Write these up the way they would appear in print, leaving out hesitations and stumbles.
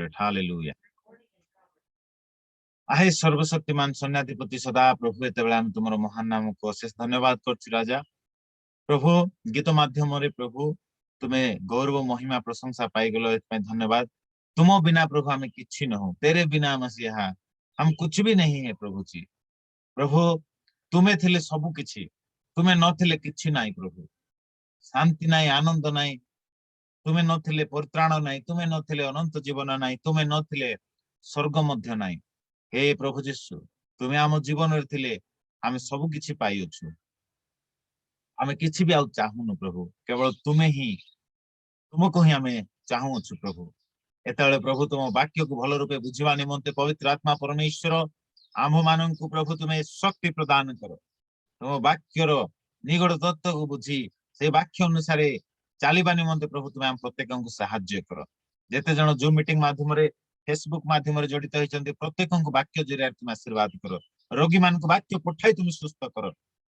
Spirit. Hallelujah. आहे सर्वशक्तिमान सन्याधिपति सदा प्रभु एत बेला हम तुमरो महान नाम को अशेष धन्यवाद करछु राजा। प्रभु गीत माध्यम रे प्रभु तुम्हें गौरव महिमा प्रशंसा पाई गलो एत धन्यवाद। तुम बिना प्रभु हमें किछि न हो, तेरे बिना मसीहा हम कुछ भी नहीं है प्रभु जी। प्रभु तुम्हें थिले सबु किछि, तुम्हें न थिले किछि नाही प्रभु। शांति नाही, आनंद नाही, तुम्हें न थिले परित्राण नाही, तुम्हें न थिले अनंत जीवन नाही, तुम्हें न थिले स्वर्ग मध्य नाही। हे प्रभु जीशु तुम्हें आम जीवन रे थिले आमे सबु किछि पाई अछु। आमे किछि भी आउ चाहुनु प्रभु, केवल तुम्हें ही, तुमको ही आमे चाहू अछु प्रभु। एतले प्रभु तुम वाक्य को भल रूपे बुझिबा निमंते पवित्र आत्मा परमेश्वर आम माननकु प्रभु तुम्हें शक्ति प्रदान करो। तुम वाक्यर निगड़ तत्व को बुझी से वाक्य अनुसार चलवा निमंते प्रभु तुम्हें आम प्रत्येक को साहाय्य कर। जेते जन जूम मीटिंग माध्यम फेसबुक माध्यम जड़ित होती प्रत्येक वाक्य जरिए तुम आशीर्वाद कर। रोगी मान वाक्य पठाई तुम सुस्थ कर।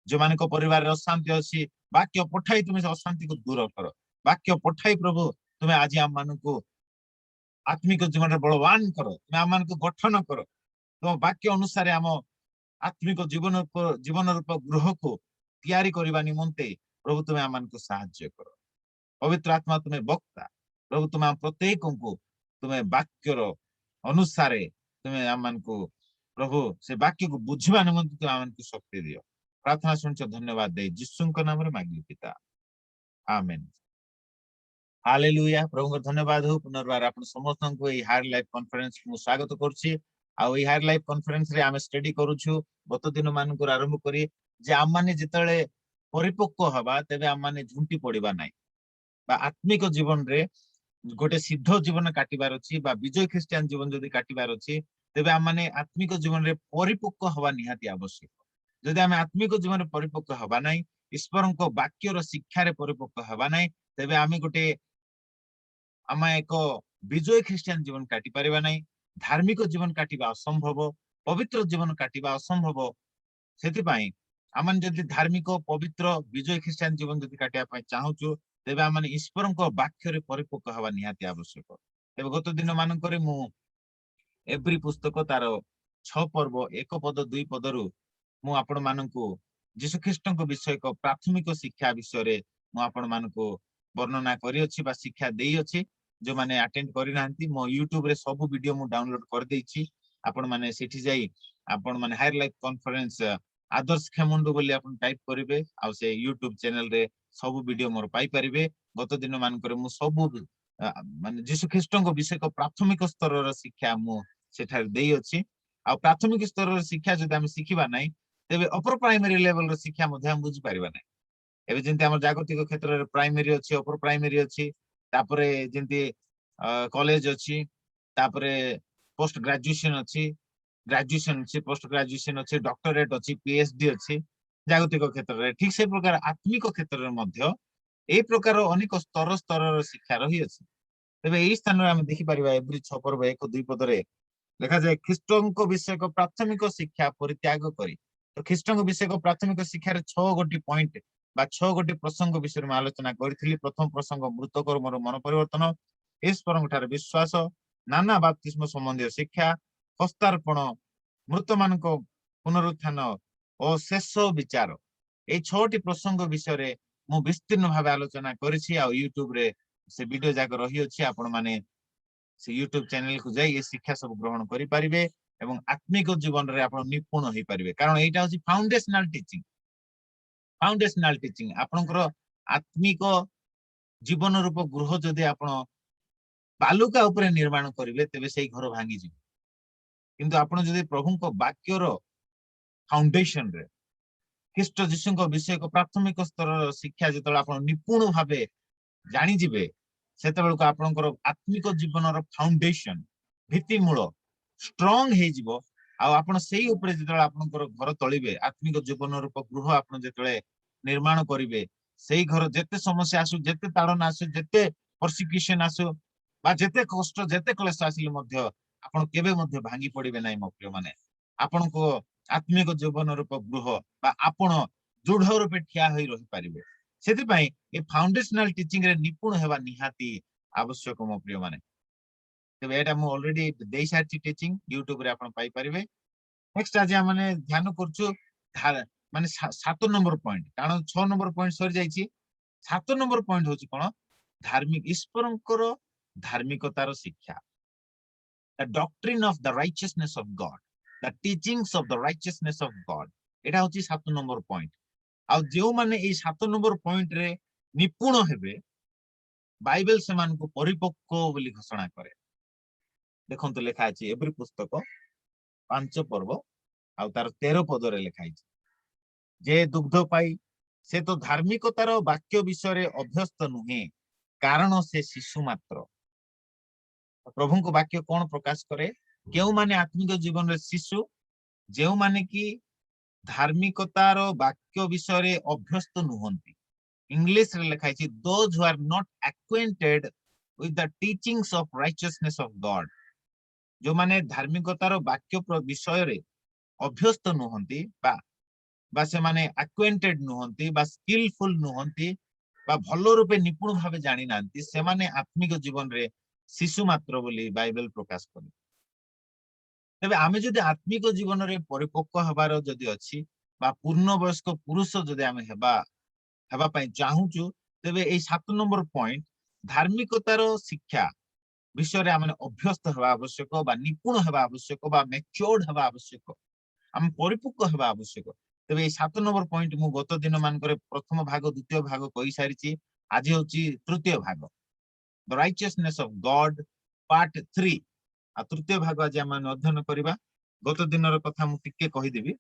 जो मान परिवार अशांति अच्छी वाक्य पठाई तुम अशांति को दूर कर। वाक्य पठाई प्रभु तुम्हें आज आम मान को आत्मिक जीवन में बलवान कर, तुम आम मान को गठन कर। तुम वाक्य अनुसार आम आत्मिक जीवन रूप गृह को तैयारी करने निमंते प्रभु तुम्हें आम मान को साहाय्य कर। पवित्र आत्मा तुम्हें वक्ता प्रभु तुम आम प्रत्येक को तुम्हें वाक्यर अनुसार तुम्हें आम मान को प्रभु से वाक्य को बुझा निमंते तुम आम को शक्ति दियो। प्रार्थना शुणच धन्यवाद दे यीशु नाम रे मांगली पिता, आमेन। हालेलुया। प्रभु धन्यवाद हो। पुनर्बार आप समस्त को हायर लाइफ कॉन्फ्रेंस को स्वागत करुछि। आउ हायर लाइफ कॉन्फ्रेंस रे आमे स्टडी करूछु गत दिन मान को आरंभ करी जे आम माने जितले परिपक्व हवा तेबे आम माने झुंटी पड़िबा नाही बा आत्मिक जीवन रे गोटे सिद्ध जीवन काटिबार अछि बा विजय ख्रिस्टियन जीवन जदि काटिबार अछि तेबे आम माने आत्मिक जीवन रे परिपक्व हवा निहाती आवश्यक। जदि आमे आत्मिक जीवन रे परिपक्व हवा नाही, ईश्वर को वाक्य रो शिक्षा रे परिपक्व हवा नाही, तेबे आमे गोटे आम एक विजय ख्रिस्टियन जीवन काटि परिबा नाही। धार्मिक जीवन काटिबा असंभव, पवित्र जीवन काटिबा असंभव। सेति आम जदि धार्मिक पवित्र विजय ख्रिस्टियन जीवन जदि काटिया चाहूचु तेबे आम ईश्वर वाक्य रे परिपक्व हवा निहाती आवश्यक। तेबे गत दिन मानक मु एवरी पुस्तक तार 6 पर्व 1 पद 2 पदरु मु आपण मानकु यीशु ख्रिस्ट विषय को प्राथमिक शिक्षा विषय मु आपण मानकु वर्णना करी अछि बा शिक्षा देई अछि। जो माने अटेंड करि नांती मो YouTube रे सब वीडियो मु डाउनलोड कर देछि। आपण माने सेठी जाई आपण माने हायर लाइफ कॉन्फ्रेंस आदर्श खेमुंडू बोली आपण टाइप करिवे आ से YouTube चैनल रे सब वीडियो मोर पाई परिवे। गत दिन मान करे मु सब माने यीशु ख्रिस्ट विषय को प्राथमिक स्तर रो शिक्षा मु सेठार देई अछि। आ प्राथमिक स्तर रो शिक्षा जदि हम सिखिबा नै तेबे अपर प्राइमरी लेवल रो शिक्षा मध्ये हम बुझि परिबा नै। एबे जेंति हमर जागतिक क्षेत्र रे प्राइमरी अछि, अपर प्राइमरी अछि, तापरे जेंति कॉलेज अछि, तापरे पोस्ट ग्रेजुएशन अछि, ग्रेजुएशन अछि, पोस्ट ग्रेजुएशन अछि, डॉक्टरेट अछि, पीएचडी अछि जागतिक क्षेत्र रे। ठीक से प्रकार आत्मिक क्षेत्र रे मध्ये ए प्रकार अनेक स्तर स्तर शिक्षा रही अछि। तेबे एई स्थान रे हम देखि परिबा एवरी 6 पर्व 1 2 पद रे लिखा जाय ख्रीष्टन को विषय को प्राथमिक शिक्षा परित्याग करी। तो ख्रीष्टन को विषय को प्राथमिक शिक्षा रे 6 गोटी पॉइंट बा 6 गोटी प्रसंग विषय में आलोचना करथिली। प्रथम प्रसंग मृतकर मोर मन परिवर्तन, ईश्वर ठारे विश्वास, नाना बाप्तिस्म संबंधी शिक्षा, हस्तार्पण, मृत मान पुनरुत्थान और शेष विचार। ए 6टी प्रसंग विषय रे मु विस्तीर्ण भाव आलोचना करिछि। आ यूट्यूब रे से वीडियो जाक रही अछि। आपण माने से यूट्यूब चैनल को जाई ए शिक्षा सब ग्रहण करि परिबे एवं आत्मिक जीवन रे आपण निपुण होई परिबे। कारण एटा होछि फाउंडेशनल टीचिंग। फाउंडेशनल टीचिंग आपनकर आत्मिक जीवन रूप गृह जदि आपण बालुका ऊपर निर्माण करिवे तेबे सेही घर भांगी जिवो। किंतु आपण जदि प्रभु को वाक्य रो फाउंडेशन रे ख्रीष्ट यीशु को विषय को प्राथमिक स्तर शिक्षा जतले आपण निपुण भाबे जानि जिवे सेतेबेल को आपनकर आत्मिक जीवन रो फाउंडेशन भित्ति मूल स्ट्रांग हे जिवो। आ आपण सेही ऊपर जतले आपनकर घर तळिबे आत्मिक जीवन रूप गृह आपण जतले निर्माण करिवे सेही घर जेते समस्या आसु, जेते ताड़न आसु, जेते परसिक्यूशन आसु बा जेते कष्ट जेते क्लेश आसिले मध्य आपण केबे मध्य भांगी पड़िबे नाही। मो प्रिय माने आपण को आत्मिक जीवन रूप गृह बा आपण दृढ़ रूपे ठिया होई रहि परिबे। सेति पई ए फाउंडेशनल टीचिंग रे निपुण हेबा निहाती आवश्यक। मो प्रिय माने तेबे एटा मु ऑलरेडी देई सारची टीचिंग यूट्यूब रे आपण पाई परिबे। नेक्स्ट आज माने ध्यान करछु माने 7 नंबर पॉइंट कारण 6 नंबर पॉइंट सर जाईची 7 नंबर पॉइंट होची कोन धार्मिक ईश्वरंकर धार्मिकतार शिक्षा the doctrine of the righteousness of God the teachings of the righteousness of God एटा होची 7 नंबर पॉइंट आ जेउ माने ए 7 नंबर पॉइंट रे निपुण हेबे बाइबल समान को परिपक्व बोली घोषणा करे देखंतु लेखा अछि एवरी पुस्तक 5 पर्व आ तार 13 पद रे लेखा अछि जे दुग्ध पाई से तो धार्मिकतार वाक्य विषय रे अभ्यस्त नुहे कारण से शिशु मात्र प्रभु को वाक्य कौन प्रकाश करे केउ माने आत्मिक जीवन रे शिशु जेउ माने कि धार्मिकतार वाक्य विषय रे अभ्यस्त नुहंती इंग्लिश रे लिखा है those who are not acquainted with the teachings of righteousness of God जो माने धार्मिकतार वाक्य विषय रे अभ्यस्त नुहंती बा से माने acquainted नुहंती बा skillful नुहंती बा भलो रूपे निपुण भावे जानि नांती से माने आत्मिक जीवन रे शिशु मात्र बोली बाइबल प्रकाश करे तबे आमे जदि आत्मिक जीवन रे परिपक्व हबार जदि अछि बा पूर्ण वयस्क पुरुष जदि आमे हेबा पई चाहूचु तेबे ए 7 नंबर पॉइंट धार्मिकतार शिक्षा विषय रे आमे अभ्यस्त हेबा आवश्यक बा निपुण हेबा आवश्यक बा मैच्योर्ड हेबा आवश्यक आमे परिपक्व हेबा आवश्यक तेबे ए 7 नंबर पॉइंट मु गत दिन मान करे प्रथम भाग द्वितीय भाग कहि सारिछि आज होछि तृतीय भाग the righteousness of God part 3 आ तृतीय भाग आज हम अध्ययन करिबा गत दिनर कथा मु टिके कहि देबी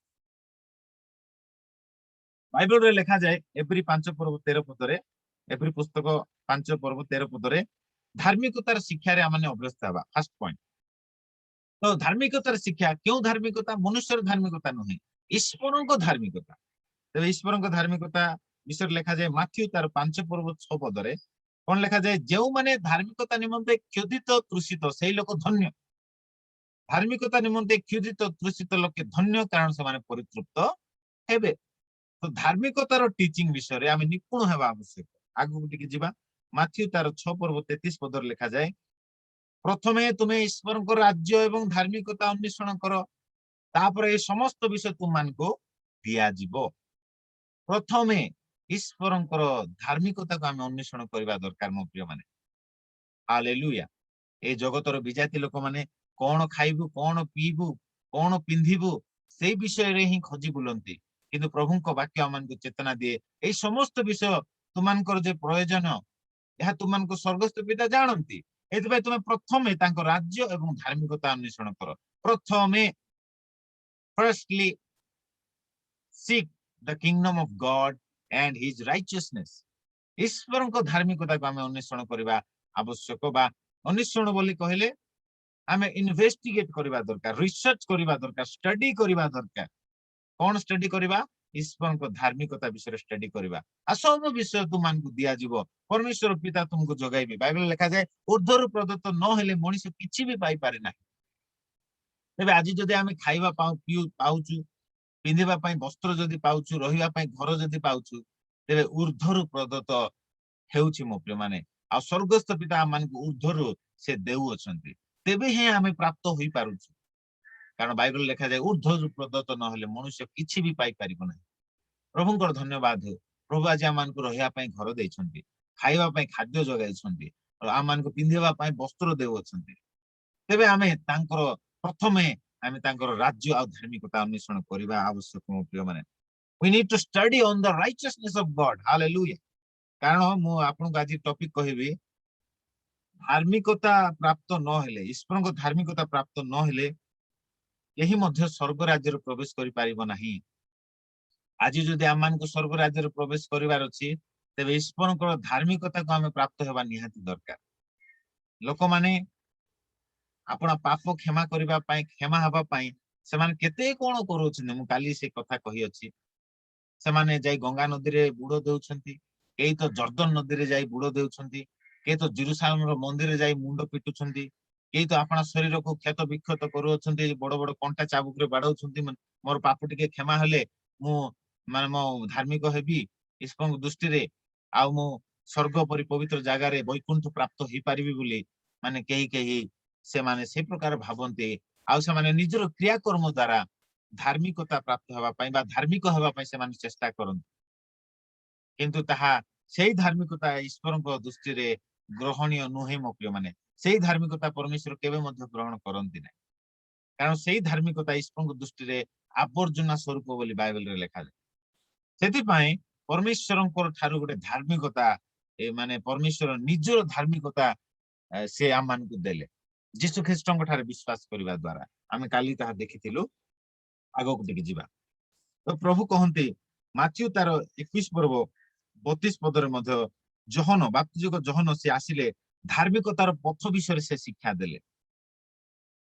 बाइबल रे लिखा जाय एवरी 5 पर्व 13 पद रे एवरी पुस्तक 5 पर्व 13 पद रे धार्मिकतार शिक्षा रे हमने अभ्यस्त हबा फर्स्ट पॉइंट तो धार्मिकतार शिक्षा क्यों धार्मिकता मनुष्यर धार्मिकता नहे ईश्वरन को धार्मिकता तबे ईश्वरन को धार्मिकता विषय लिखा जाय माथ्यू तार 5 पर्व 6 पद रे कौन लिखा जाए जो माने धार्मिकता निमंते क्षुधित तृषित से लोक धन्य धार्मिकता निमंते क्षुधित तृषित लोक धन्य कारण से माने परितृप्त हेबे तो धार्मिकतार टीचिंग विषय रे आमे निपुण हेबा आवश्यक आगु टिके जिबा माथ्यू तार 6 पर्व 33 पद रे लिखा जाए प्रथमे तुमे ईश्वर को राज्य एवं धार्मिकता अन्वेषण करो तापर ए समस्त विषय तुम मान को दिया जिवो प्रथमे ईश्वरंकर धार्मिकता को आमे अन्वेषण करबा दरकार मो प्रिय माने हालेलुया ए जगतर विजाति लोक माने कोन खाइबु कोन पीबु कोन पिंधिबु से विषय रे ही खोजी बुलंती किंतु प्रभु को वाक्य हमन को चेतना दिए ए समस्त विषय तुमानकर जे प्रयोजन यह तुमन को स्वर्गस्थ पिता जानंती एतबे तुमे प्रथमे तांको राज्य एवं धार्मिकता अन्वेषण करो प्रथमे firstly seek the kingdom of God and his righteousness ईश्वर को धार्मिकता को आमे अन्वेषण करबा आवश्यक बा अन्वेषण बोली कहले आमे इन्वेस्टिगेट करबा दरकार रिसर्च करबा दरकार स्टडी करबा दरकार कोन स्टडी करबा ईश्वर को धार्मिकता विषय स्टडी करबा आ सब विषय तुमान को दिया जीवो परमेश्वर पिता तुमको जोगाइबे बाइबल लिखा जाय ऊर्ध्वर प्रदत्त न हेले मनुष्य किछि भी पाई पारे ना तबे आज जदि आमे खाइबा पाउचु पिंधिबा पई वस्त्र जदि पाउचु रहिबा पई घर जदि पाउचु तेबे ऊर्ध्वर प्रदत्त हेउछि मो प्रिय माने आ स्वर्गस्थ पिता मान को ऊर्ध्वर से देउ अछंती तेबे हे आमे प्राप्त होई पारुछु कारण बाइबल लिखा जाय ऊर्ध्वर प्रदत्त न हेले मनुष्य किछि भी पाई परिबो नै प्रभुंकर धन्यवाद हो प्रभु आज आमान को रहिबा पई घर देइछंती खाइबा पई खाद्य जोगाइछंती और आमान को पिंधिबा पई वस्त्र देउ अछंती तेबे आमे तांकर प्रथमे आमे तांकर राज्य आ धार्मिकता अन्वेषण करबा आवश्यक मो प्रिय माने we need to study on the righteousness of God hallelujah कारण मु आपन को आज टॉपिक कहबी धार्मिकता प्राप्त न हेले ईश्वर को धार्मिकता प्राप्त न हेले यही मध्य स्वर्ग राज्य रे प्रवेश करि पारिबो नाही आज जदि आमान को स्वर्ग राज्य रे प्रवेश करिवार अछि तेबे ईश्वर को धार्मिकता को हमें प्राप्त हेबा निहाती दरकार लोक माने आपण पाप क्षमा करबा पई क्षमा हबा पई से माने केते कोन करूछन मु काली से कथा कहि अछि से माने जाई गंगा नदी रे बुडो देउछंती केई तो जर्दन नदी रे जाई बुडो देउछंती केई तो जेरूशलेम रो मंदिर रे जाई मुंडो पिटुछंती केई तो आपन शरीर को क्षत विक्षत करूछंती बड़ बड़ कंटा चाबुक रे बाडौछंती मोर पाप टिके क्षमा हेले मु माने मो धार्मिक हेबी ईश्वर दृष्टि रे आ मु स्वर्ग परि पवित्र जागा रे वैकुंठ प्राप्त होई पारिबी बोली माने केही केही ସେମାନେ ସେ ପ୍ରକାର ଭାବନ୍ତି ଆଉ ସେମାନେ ନିଜର କ୍ରିୟାକର୍ମ ଦ୍ୱାରା ଧାର୍ମିକତା ପ୍ରାପ୍ତ ହେବା ପାଇଁ ବା ଧାର୍ମିକ ହେବା ପାଇଁ ସେମାନେ ଚେଷ୍ଟା କରନ୍ତି, କିନ୍ତୁ ତାହା ସେଇ ଧାର୍ମିକତା ଈଶ୍ୱରଙ୍କ ଦୃଷ୍ଟିରେ ଗ୍ରହଣୀୟ ନୁହେଁ ମୋ ପ୍ରିୟମାନେ। ସେଇ ଧାର୍ମିକତା ପରମେଶ୍ୱର କେବେ ମଧ୍ୟ ଗ୍ରହଣ କରନ୍ତି ନାହିଁ, କାରଣ ସେଇ ଧାର୍ମିକତା ଈଶ୍ୱରଙ୍କ ଦୃଷ୍ଟିରେ ଆବର୍ଜନା ସ୍ୱରୂପ ବୋଲି ବାଇବେଲରେ ଲେଖାଯାଏ। ସେଥିପାଇଁ ପରମେଶ୍ୱରଙ୍କର ଠାରୁ ଗୋଟେ ଧାର୍ମିକତା ମାନେ ପରମେଶ୍ୱର ନିଜର ଧାର୍ମିକତା ସେ ଆମମାନଙ୍କୁ ଦେଲେ ଯୀଶୁ ଖ୍ରୀଷ୍ଟଙ୍କ ଠାରେ ବିଶ୍ୱାସ କରିବା ଦ୍ୱାରା। ଆମେ କାଲି ତାହା ଦେଖିଥିଲୁ, ଆଗକୁ ଟିକେ ଯିବା। ତ ପ୍ରଭୁ କହନ୍ତି ମାଥ୍ୟୁ ତାର 21 ପର୍ବ 32 ପଦରେ ମଧ୍ୟ ଯୋହନ ବାପ୍ତିଜକ ଯୋହନ ସେ ଆସିଲେ ଧାର୍ମିକତାର ପଥ ବିଷୟରେ ସେ ଶିକ୍ଷା ଦେଲେ।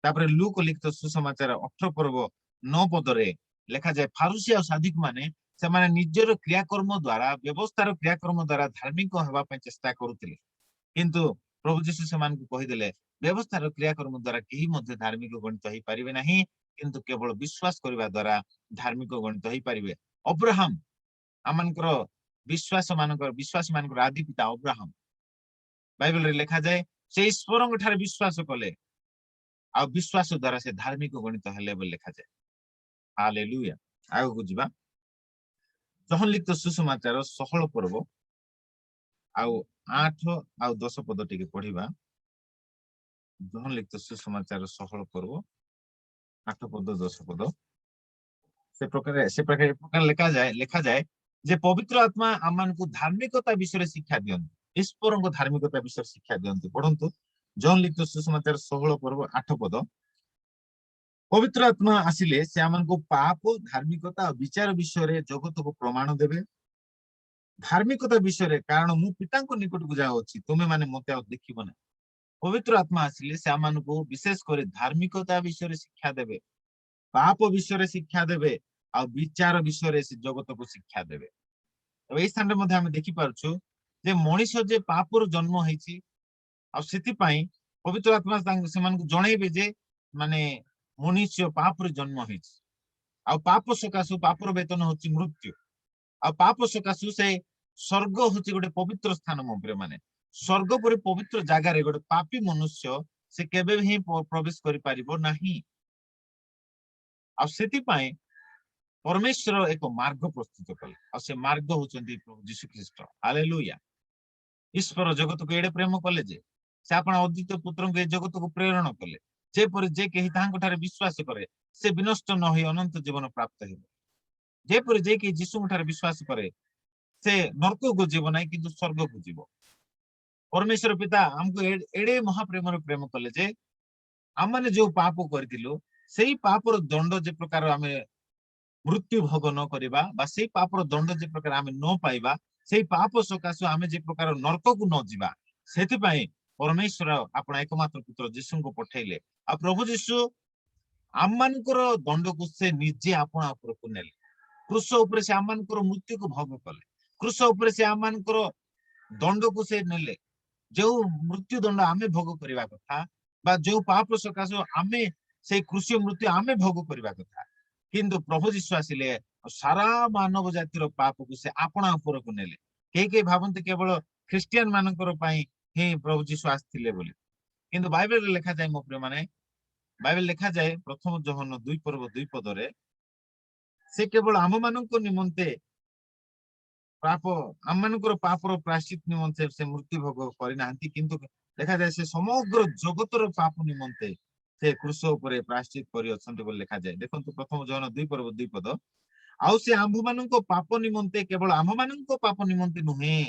ତାପରେ ଲୁକ ଲିଖିତ ସୁସମାଚାର 18 ପର୍ବ 9 ପଦରେ ଲେଖାଯାଏ ଫାରୁସି ଆଉ ସାଧିକ ମାନେ ସେମାନେ ନିଜର କ୍ରିୟାକର୍ମ ଦ୍ୱାରା ବ୍ୟବସ୍ଥାର କ୍ରିୟାକର୍ମ ଦ୍ୱାରା ଧାର୍ମିକ ହେବା ପାଇଁ ଚେଷ୍ଟା କରୁଥିଲେ, କିନ୍ତୁ ପ୍ରଭୁ ଯୀଶୁ ସେମାନଙ୍କୁ କହିଦେଲେ ବ୍ୟବସ୍ଥାର କ୍ରିୟାକର୍ମ ଦ୍ୱାରା କେହି ମଧ୍ୟ ଧାର୍ମିକ ଗଣିତ ହେଇପାରିବେ ନାହିଁ, କିନ୍ତୁ କେବଳ ବିଶ୍ୱାସ କରିବା ଦ୍ୱାରା ଧାର୍ମିକ ଗଣିତ ହେଇପାରିବେ। ଅବ୍ରାହମ ଆମମାନଙ୍କର ବିଶ୍ୱାସୀ ମାନଙ୍କର ଆଦି ପିତା ଅବ୍ରାହମ, ବାଇବେଲରେ ଲେଖାଯାଏ ସେ ଈଶ୍ୱରଙ୍କ ଠାରେ ବିଶ୍ୱାସ କଲେ ଆଉ ବିଶ୍ୱାସ ଦ୍ୱାରା ସେ ଧାର୍ମିକ ଗଣିତ ହେଲେ ବୋଲି ଲେଖାଯାଏ। ହାଲେଲୁୟା। ଆଗକୁ ଯିବା। ଯୋହନ ଲିଖିତ ସୁସମାଚାର 16 ପର୍ବ ଆଉ 8 ଆଉ 10 ପଦ ଟିକେ ପଢିବା। ଯୋହନ ଲିଖିତ ସୁସମାଚାର 16 ପର୍ବ 8 ପଦ 10 ପଦ ସେ ପ୍ରକାର ଲେଖାଯାଏ ଯେ ପବିତ୍ର ଆତ୍ମା ଆମମାନଙ୍କୁ ଧାର୍ମିକତା ବିଷୟରେ ଶିକ୍ଷା ଦିଅନ୍ତି, ଈଶ୍ୱରଙ୍କ ଧାର୍ମିକତା ବିଷୟରେ ଶିକ୍ଷା ଦିଅନ୍ତି। ପଢନ୍ତୁ ଯୋହନ ଲିଖିତ ସୁସମାଚାର 16 ପର୍ବ 8 ପଦ। ପବିତ୍ର ଆତ୍ମା ଆସିଲେ ସେ ଆମକୁ ପାପ ଧାର୍ମିକତା ଆଉ ବିଚାର ବିଷୟରେ ଜଗତକୁ ପ୍ରମାଣ ଦେବେ। ଧାର୍ମିକତା ବିଷୟରେ, କାରଣ ମୁଁ ପିତାଙ୍କ ନିକଟକୁ ଯାଉଅଛି, ତୁମେ ମାନେ ମତେ ଆଉ ଦେଖିବ ନାହିଁ। ପବିତ୍ର ଆତ୍ମା ଆସିଲେ ସେ ଆମମାନଙ୍କୁ ବିଶେଷ କରି ଧାର୍ମିକତା ବିଷୟରେ ଶିକ୍ଷା ଦେବେ, ପାପ ବିଷୟରେ ଶିକ୍ଷା ଦେବେ ଆଉ ବିଚାର ବିଷୟରେ ସେ ଜଗତକୁ ଶିକ୍ଷା ଦେବେ। ଏଇ ସ୍ଥାନରେ ମଧ୍ୟ ଆମେ ଦେଖିପାରୁଛୁ ଯେ ମଣିଷ ଯେ ପାପରୁ ଜନ୍ମ ହେଇଛି ଆଉ ସେଥିପାଇଁ ପବିତ୍ର ଆତ୍ମା ସେମାନଙ୍କୁ ଜଣେଇବେ ଯେ ମାନେ ମନୁଷ୍ୟ ପାପରେ ଜନ୍ମ ହେଇଛି ଆଉ ପାପ ସକାଶୁ ପାପର ବେତନ ହଉଛି ମୃତ୍ୟୁ, ଆଉ ପାପ ସକାଶୁ ସେ ସ୍ୱର୍ଗ ହଉଛି ଗୋଟେ ପବିତ୍ର ସ୍ଥାନ। ମୋ ପ୍ରିୟ ମାନେ ସ୍ୱର୍ଗ ପରି ପବିତ୍ର ଜାଗାରେ ଗୋଟେ ପାପୀ ମନୁଷ୍ୟ ସେ କେବେ ହିଁ ପ୍ରବେଶ କରିପାରିବ ନାହିଁ। ଆଉ ସେଥିପାଇଁ ପରମେଶ୍ୱର ଏକ ମାର୍ଗ ପ୍ରସ୍ତୁତ କଲେ ଆଉ ସେ ମାର୍ଗ ହଉଛନ୍ତି ପ୍ରଭୁ ଯୀଶୁ ଖ୍ରୀଷ୍ଟ। ହାଲେଲୁୟା। ଈଶ୍ୱର ଜଗତକୁ ଏଡେ ପ୍ରେମ କଲେ ଯେ ସେ ଆପଣ ଅଦ୍ୱିତୀୟ ପୁତ୍ରଙ୍କୁ ଏ ଜଗତକୁ ପ୍ରେରଣ କଲେ, ଯେପରି ଯେ କେହି ତାହାଙ୍କ ଠାରେ ବିଶ୍ୱାସ କରେ ସେ ବିନଷ୍ଟ ନ ହୋଇ ଅନନ୍ତ ଜୀବନ ପ୍ରାପ୍ତ ହେବ। ଯେପରି ଯେ କେହି ଯୀଶୁଙ୍କ ଠାରେ ବିଶ୍ୱାସ କରେ ସେ ନର୍କକୁ ଯିବ ନାହିଁ କିନ୍ତୁ ସ୍ୱର୍ଗକୁ ଯିବ। ପରମେଶ୍ୱର ପିତା ଆମକୁ ଏଡେ ମହାପ୍ରେମରେ ପ୍ରେମ କଲେ ଯେ ଆମମାନେ ଯୋଉ ପାପ କରିଥିଲୁ ସେଇ ପାପର ଦଣ୍ଡ ଯେ ପ୍ରକାର ଆମେ ମୃତ୍ୟୁ ଭୋଗ ନ କରିବା ବା ସେଇ ପାପର ଦଣ୍ଡ ଯେ ପ୍ରକାର ଆମେ ନ ପାଇବା, ସେଇ ପାପ ସକାଶୁ ଆମେ ଯେ ପ୍ରକାର ନର୍କକୁ ନ ଯିବା, ସେଥିପାଇଁ ପରମେଶ୍ୱର ଆପଣ ଏକମାତ୍ର ପୁତ୍ର ଯୀଶୁଙ୍କୁ ପଠେଇଲେ। ଆଉ ପ୍ରଭୁ ଯୀଶୁ ଆମମାନଙ୍କର ଦଣ୍ଡକୁ ସେ ନିଜେ ଆପଣା ଉପରକୁ ନେଲେ। କୃଷ ଉପରେ ସେ ଆମମାନଙ୍କର ମୃତ୍ୟୁକୁ ଭୋଗ କଲେ, କୃଷ ଉପରେ ସେ ଆମମାନଙ୍କର ଦଣ୍ଡକୁ ସେ ନେଲେ। ଯୋଉ ମୃତ୍ୟୁ ଦଣ୍ଡ ଆମେ ଭୋଗ କରିବା କଥା ବା ଯୋଉ ପାପ ସକାଶୁ ଆମେ ସେଇ କୃଷି ମୃତ୍ୟୁ ଆମେ ଭୋଗ କରିବା କଥା, କିନ୍ତୁ ପ୍ରଭୁ ଯୀଶୁ ଆସିଲେ ସାରା ମାନବ ଜାତିର ପାପକୁ ସେ ଆପଣା ଉପରକୁ ନେଲେ। କେହି ଭାବନ୍ତି କେବଳ ଖ୍ରୀଷ୍ଟିଆନ ମାନଙ୍କର ପାଇଁ ହିଁ ପ୍ରଭୁ ଯୀଶୁ ଆସିଥିଲେ ବୋଲି, କିନ୍ତୁ ବାଇବେଲରେ ଲେଖାଯାଏ ମୋ ପ୍ରିୟ ମାନେ, ବାଇବେଲ ଲେଖାଯାଏ ପ୍ରଥମ ଯୋହନ 2 ପର୍ବ 2 ପଦରେ ସେ କେବଳ ଆମମାନଙ୍କ ନିମନ୍ତେ ଆମମାନଙ୍କର ପାପର ପ୍ରାୟଶ୍ଚିତ ନିମନ୍ତେ ସେ ମୃତ୍ୟୁ ଭୋଗ କରିନାହାନ୍ତି, କିନ୍ତୁ ଲେଖାଯାଏ ସେ ସମଗ୍ର ଜଗତର ପାପ ନିମନ୍ତେ ସେ କୃଷ ଉପରେ ପ୍ରାୟଶ୍ଚିତ କରି ଅଛନ୍ତି ବୋଲି ଲେଖାଯାଏ। ଦେଖନ୍ତୁ ପ୍ରଥମ ଯୋହନ 2 ପର୍ବ 2 ପଦ। ଆଉ ସେ ଆମ୍ଭମାନଙ୍କ ପାପ ନିମନ୍ତେ, କେବଳ ଆମମାନଙ୍କ ପାପ ନିମନ୍ତେ ନୁହେଁ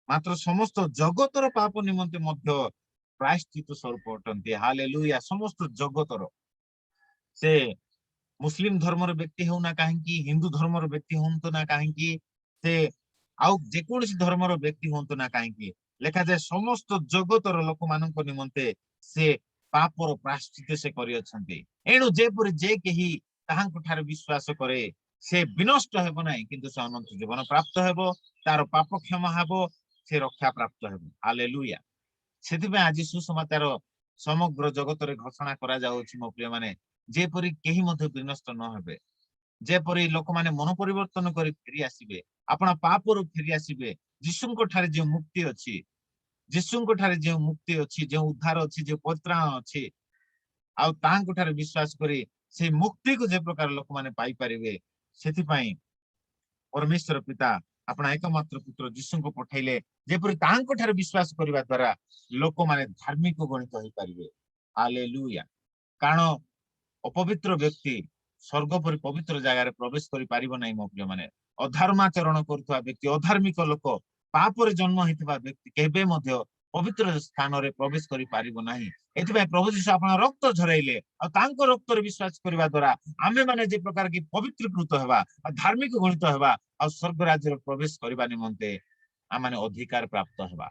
ମାତ୍ର ସମସ୍ତ ଜଗତର ପାପ ନିମନ୍ତେ ମଧ୍ୟ ପ୍ରାୟଶ୍ଚିତ ସ୍ୱରୂପ ଅଟନ୍ତି। ହାଲେଲୁୟା। ସମସ୍ତ ଜଗତର, ସେ ମୁସଲିମ ଧର୍ମର ବ୍ୟକ୍ତି ହଉ ନା କାହିଁକି, ହିନ୍ଦୁ ଧର୍ମର ବ୍ୟକ୍ତି ହୁଅନ୍ତୁ ନା କାହିଁକି, ସେ ଆଉ ଯେକୌଣସି ଧର୍ମର ବ୍ୟକ୍ତି ହୁଅନ୍ତୁ ନା କାହିଁକି, ଲେଖାଯାଏ ସମସ୍ତ ଜଗତର ଲୋକମାନଙ୍କ ନିମନ୍ତେ ସେ ପାପର ପ୍ରାୟଶ୍ଚିତ ସେ କରିଅଛନ୍ତି। ଏଣୁ ଯେପରି ଯେ କେହି ତାହାଙ୍କ ଠାରେ ବିଶ୍ୱାସ କରେ ସେ ବିନଷ୍ଟ ହେବ ନାହିଁ କିନ୍ତୁ ସେ ଅନନ୍ତ ଜୀବନ ପ୍ରାପ୍ତ ହେବ, ତାର ପାପ କ୍ଷମା ହେବ, ସେ ରକ୍ଷା ପ୍ରାପ୍ତ ହେବ। ହାଲେଲୁୟା। ସେଥିପାଇଁ ଆଜି ସୁସମାଚାର ସମଗ୍ର ଜଗତରେ ଘୋଷଣା କରାଯାଉଛି ମୋ ପ୍ରିୟ ମାନେ, ଯେପରି କେହି ମଧ୍ୟ ବିନଷ୍ଟ ନ ହେବେ, ଯେପରି ଲୋକମାନେ ମନ ପରିବର୍ତ୍ତନ କରି ଫେରି ଆସିବେ, ଆପଣ ପାପରୁ ଫେରି ଆସିବେ, ଯୀଶୁଙ୍କ ଠାରେ ଯେଉଁ ମୁକ୍ତି ଅଛି ଯୀଶୁଙ୍କ ଠାରେ ଯେଉଁ ମୁକ୍ତି ଅଛି, ଯେଉଁ ଉଦ୍ଧାର ଅଛି, ଯେଉଁ ପରିତ୍ରାଣ ଅଛି, ଆଉ ତାଙ୍କ ଠାରେ ବିଶ୍ୱାସ କରି ସେଇ ମୁକ୍ତିକୁ ଯେ ପ୍ରକାର ଲୋକମାନେ ପାଇପାରିବେ, ସେଥିପାଇଁ परमेश्वर पिता अपना एकमात्र पुत्र जीशु को पठेले, जेपरि तांको ठारे विश्वास करबा द्वारा लोक माने धार्मिक गणित होई परिबे। हालेलुया। कारण अपवित्र व्यक्ति स्वर्ग परि पवित्र जगह प्रवेश करि पारिबो नै। मो प्रिय माने अधर्माचरण करुवा व्यक्ति, अधार्मिक लोक, पापर जन्म होइतबा व्यक्ति केबे मध्य पवित्र स्थान रे प्रवेश करि पारिबो नाही। एथिबे प्रभु जीशु आपन रक्त झराइले, आ तांको रक्त रे विश्वास करबा द्वारा आमे माने जे प्रकार की पवित्रीकृत हेबा, धार्मिक गणित हेबा, आ स्वर्ग राज्य रे प्रवेश करबा निमंते आमाने अधिकार प्राप्त हेबा।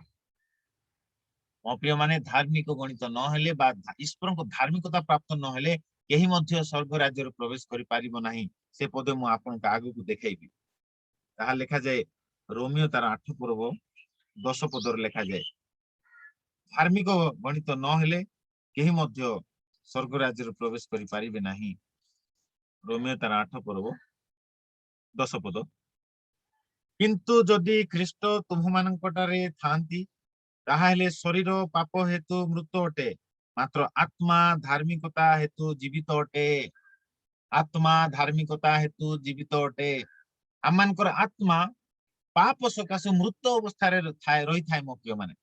मो प्रिय माने धार्मिक गणित न हेले बा ईश्वर को धार्मिकता प्राप्त न हेले केही मध्य स्वर्ग राज्य रे प्रवेश करि पारिबो नाही। से पद मु आपन का आगु को देखाइबी। ताहा लिखा जाय रोमियो तार 8 पर्व 10 पदर लिखा जाय, धार्मिक गणित न हेले केही मध्य स्वर्ग राज्य रे प्रवेश करि पारिबे नाही। रोमियो तार 8 पर्व 10 पद, किंतु जदि ख्रीष्ट तुम मानकटारे थांती ताहाले शरीर पाप हेतु मृत अटे, मात्र आत्मा धार्मिकता हेतु जीवित अटे। आत्मा धार्मिकता हेतु जीवित अटे। आमनकर आत्मा पाप सकाशु मृत अवस्था रे रही थाए। मो प्रिय माने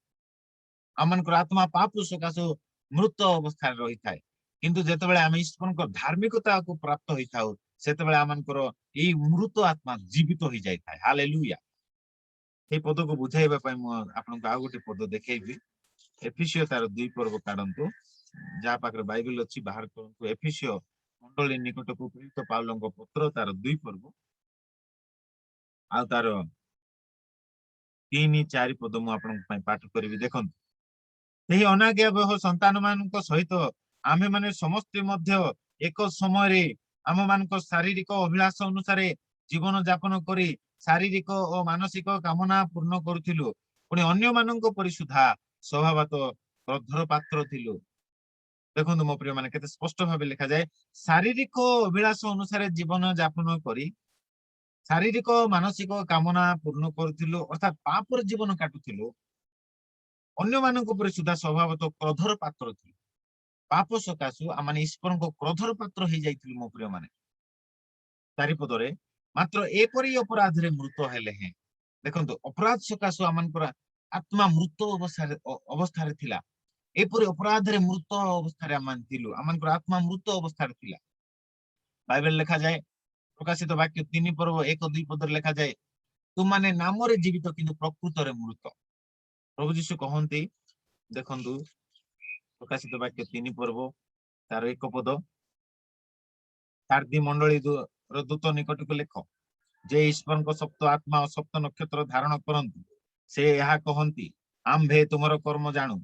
आमनकर आत्मा पाप सकाशु मृत अवस्था रे रही थाए, किंतु जेतेबेले आमे ईश्वर को धार्मिकता को प्राप्त होई थाउ सेतेबेले आमनकर एई मृत आत्मा जीवित होई जाय थाए। हालेलुया। ए पद को बुझाइबा पय मु आपन को आ गोटे पद देखेइबी। एफिसियो तार 2 पर्व काढंतु, जा पाकर बाइबल अछि बाहर करंतु। एफिसियो मंडली निकट को प्रेरित पाउलंग पत्र तार 2 पर्व आ तार 3-4 पद मु आपन पय पाठ करबी। देखंतु, एही अनाज्ञावह संतान मानक सहित आमे माने समस्त मध्य एक समय रे आम मानक शारीरिक अभिलाष अनुसार जीवन यापन करी शारीरिक और मानसिक कामना पूर्ण करुथिलु, पुणी अन्य मानक परि सुधा स्वभावत क्रोधर पात्र थिलु। देखंतु मो प्रिय माने केते स्पष्ट भाबे लिखा जाय, शारीरिक अभिलाष अनुसार जीवन यापन करी शारीरिक मानसिक कामना पूर्ण करुथिलु, अर्थात पापर जीवन काटुथिलु। अन्य मानक परि सुधा स्वभावत क्रोधर पात्र थिलु। पाप सकाशु आमाने ईश्वर को क्रोधर पात्र हो जाइथिलु। मो प्रिय माने 4 पदरे, मात्र एपरि अपराध रे मृत हेले हैं। देखंतु, अपराध सकाशु आमनकर आत्मा मृत अवस्था रे थिला। एपरि अपराध रे मृत अवस्था रे आमान थिलु, आमनकर आत्मा मृत अवस्था रे थिला। बाइबल लिखा जाय प्रकाशित वाक्य 3 पर्व 1-2 पदर लिखा जाय, तुम माने नाम रे जीवित किंतु प्रकृत रे मृत। प्रभु यीशु कहंती, देखंतु प्रकाशित वाक्य 3 पर्व तार 1 पद, सारदी मंडली दूत निकट को लेख, जे ईश्वर को सप्त आत्मा और सप्त नक्षत्र धारण करंतु से यह कहंती, आम्भे तुमर कर्म जानू,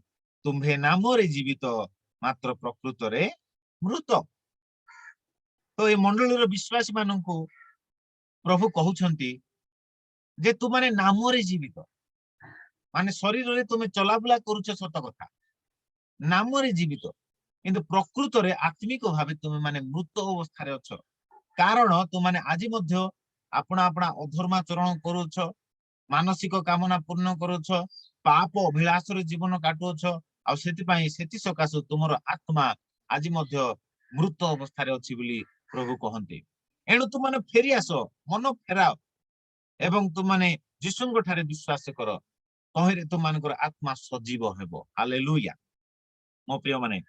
तुम्भे नाम रे जीवित मात्र प्रकृत रे मृत। तो ये मंडली रो विश्वासी माननकु प्रभु कहउछंती जे तुमाने नाम रे जीवित, माने शरीर रे तुमे चलाबुला करूछ सत कथा, नाम रे जीवित, किंतु प्रकृत रे आत्मिक भावे तुमे माने मृत अवस्था रे अछ। कारण तुमाने आज मध्य अपना अपना अधर्माचरण करूछ, मानसिक कामना पूर्ण करूछ, पाप अभिलाष रे जीवन काटुछ, आ सेति पई सेति सकाशु तुमर आत्मा आज मध्य मृत अवस्था रे अछि बोली प्रभु कहंती। एणु तुमाने फेरी आसो, मन फेराओ एवं तुमाने यीशुଙ୍କ ठारे विश्वास कर, तहिरे तुमानकर आत्मा सजीव हेबो। हालेलुया। मो प्रिय माने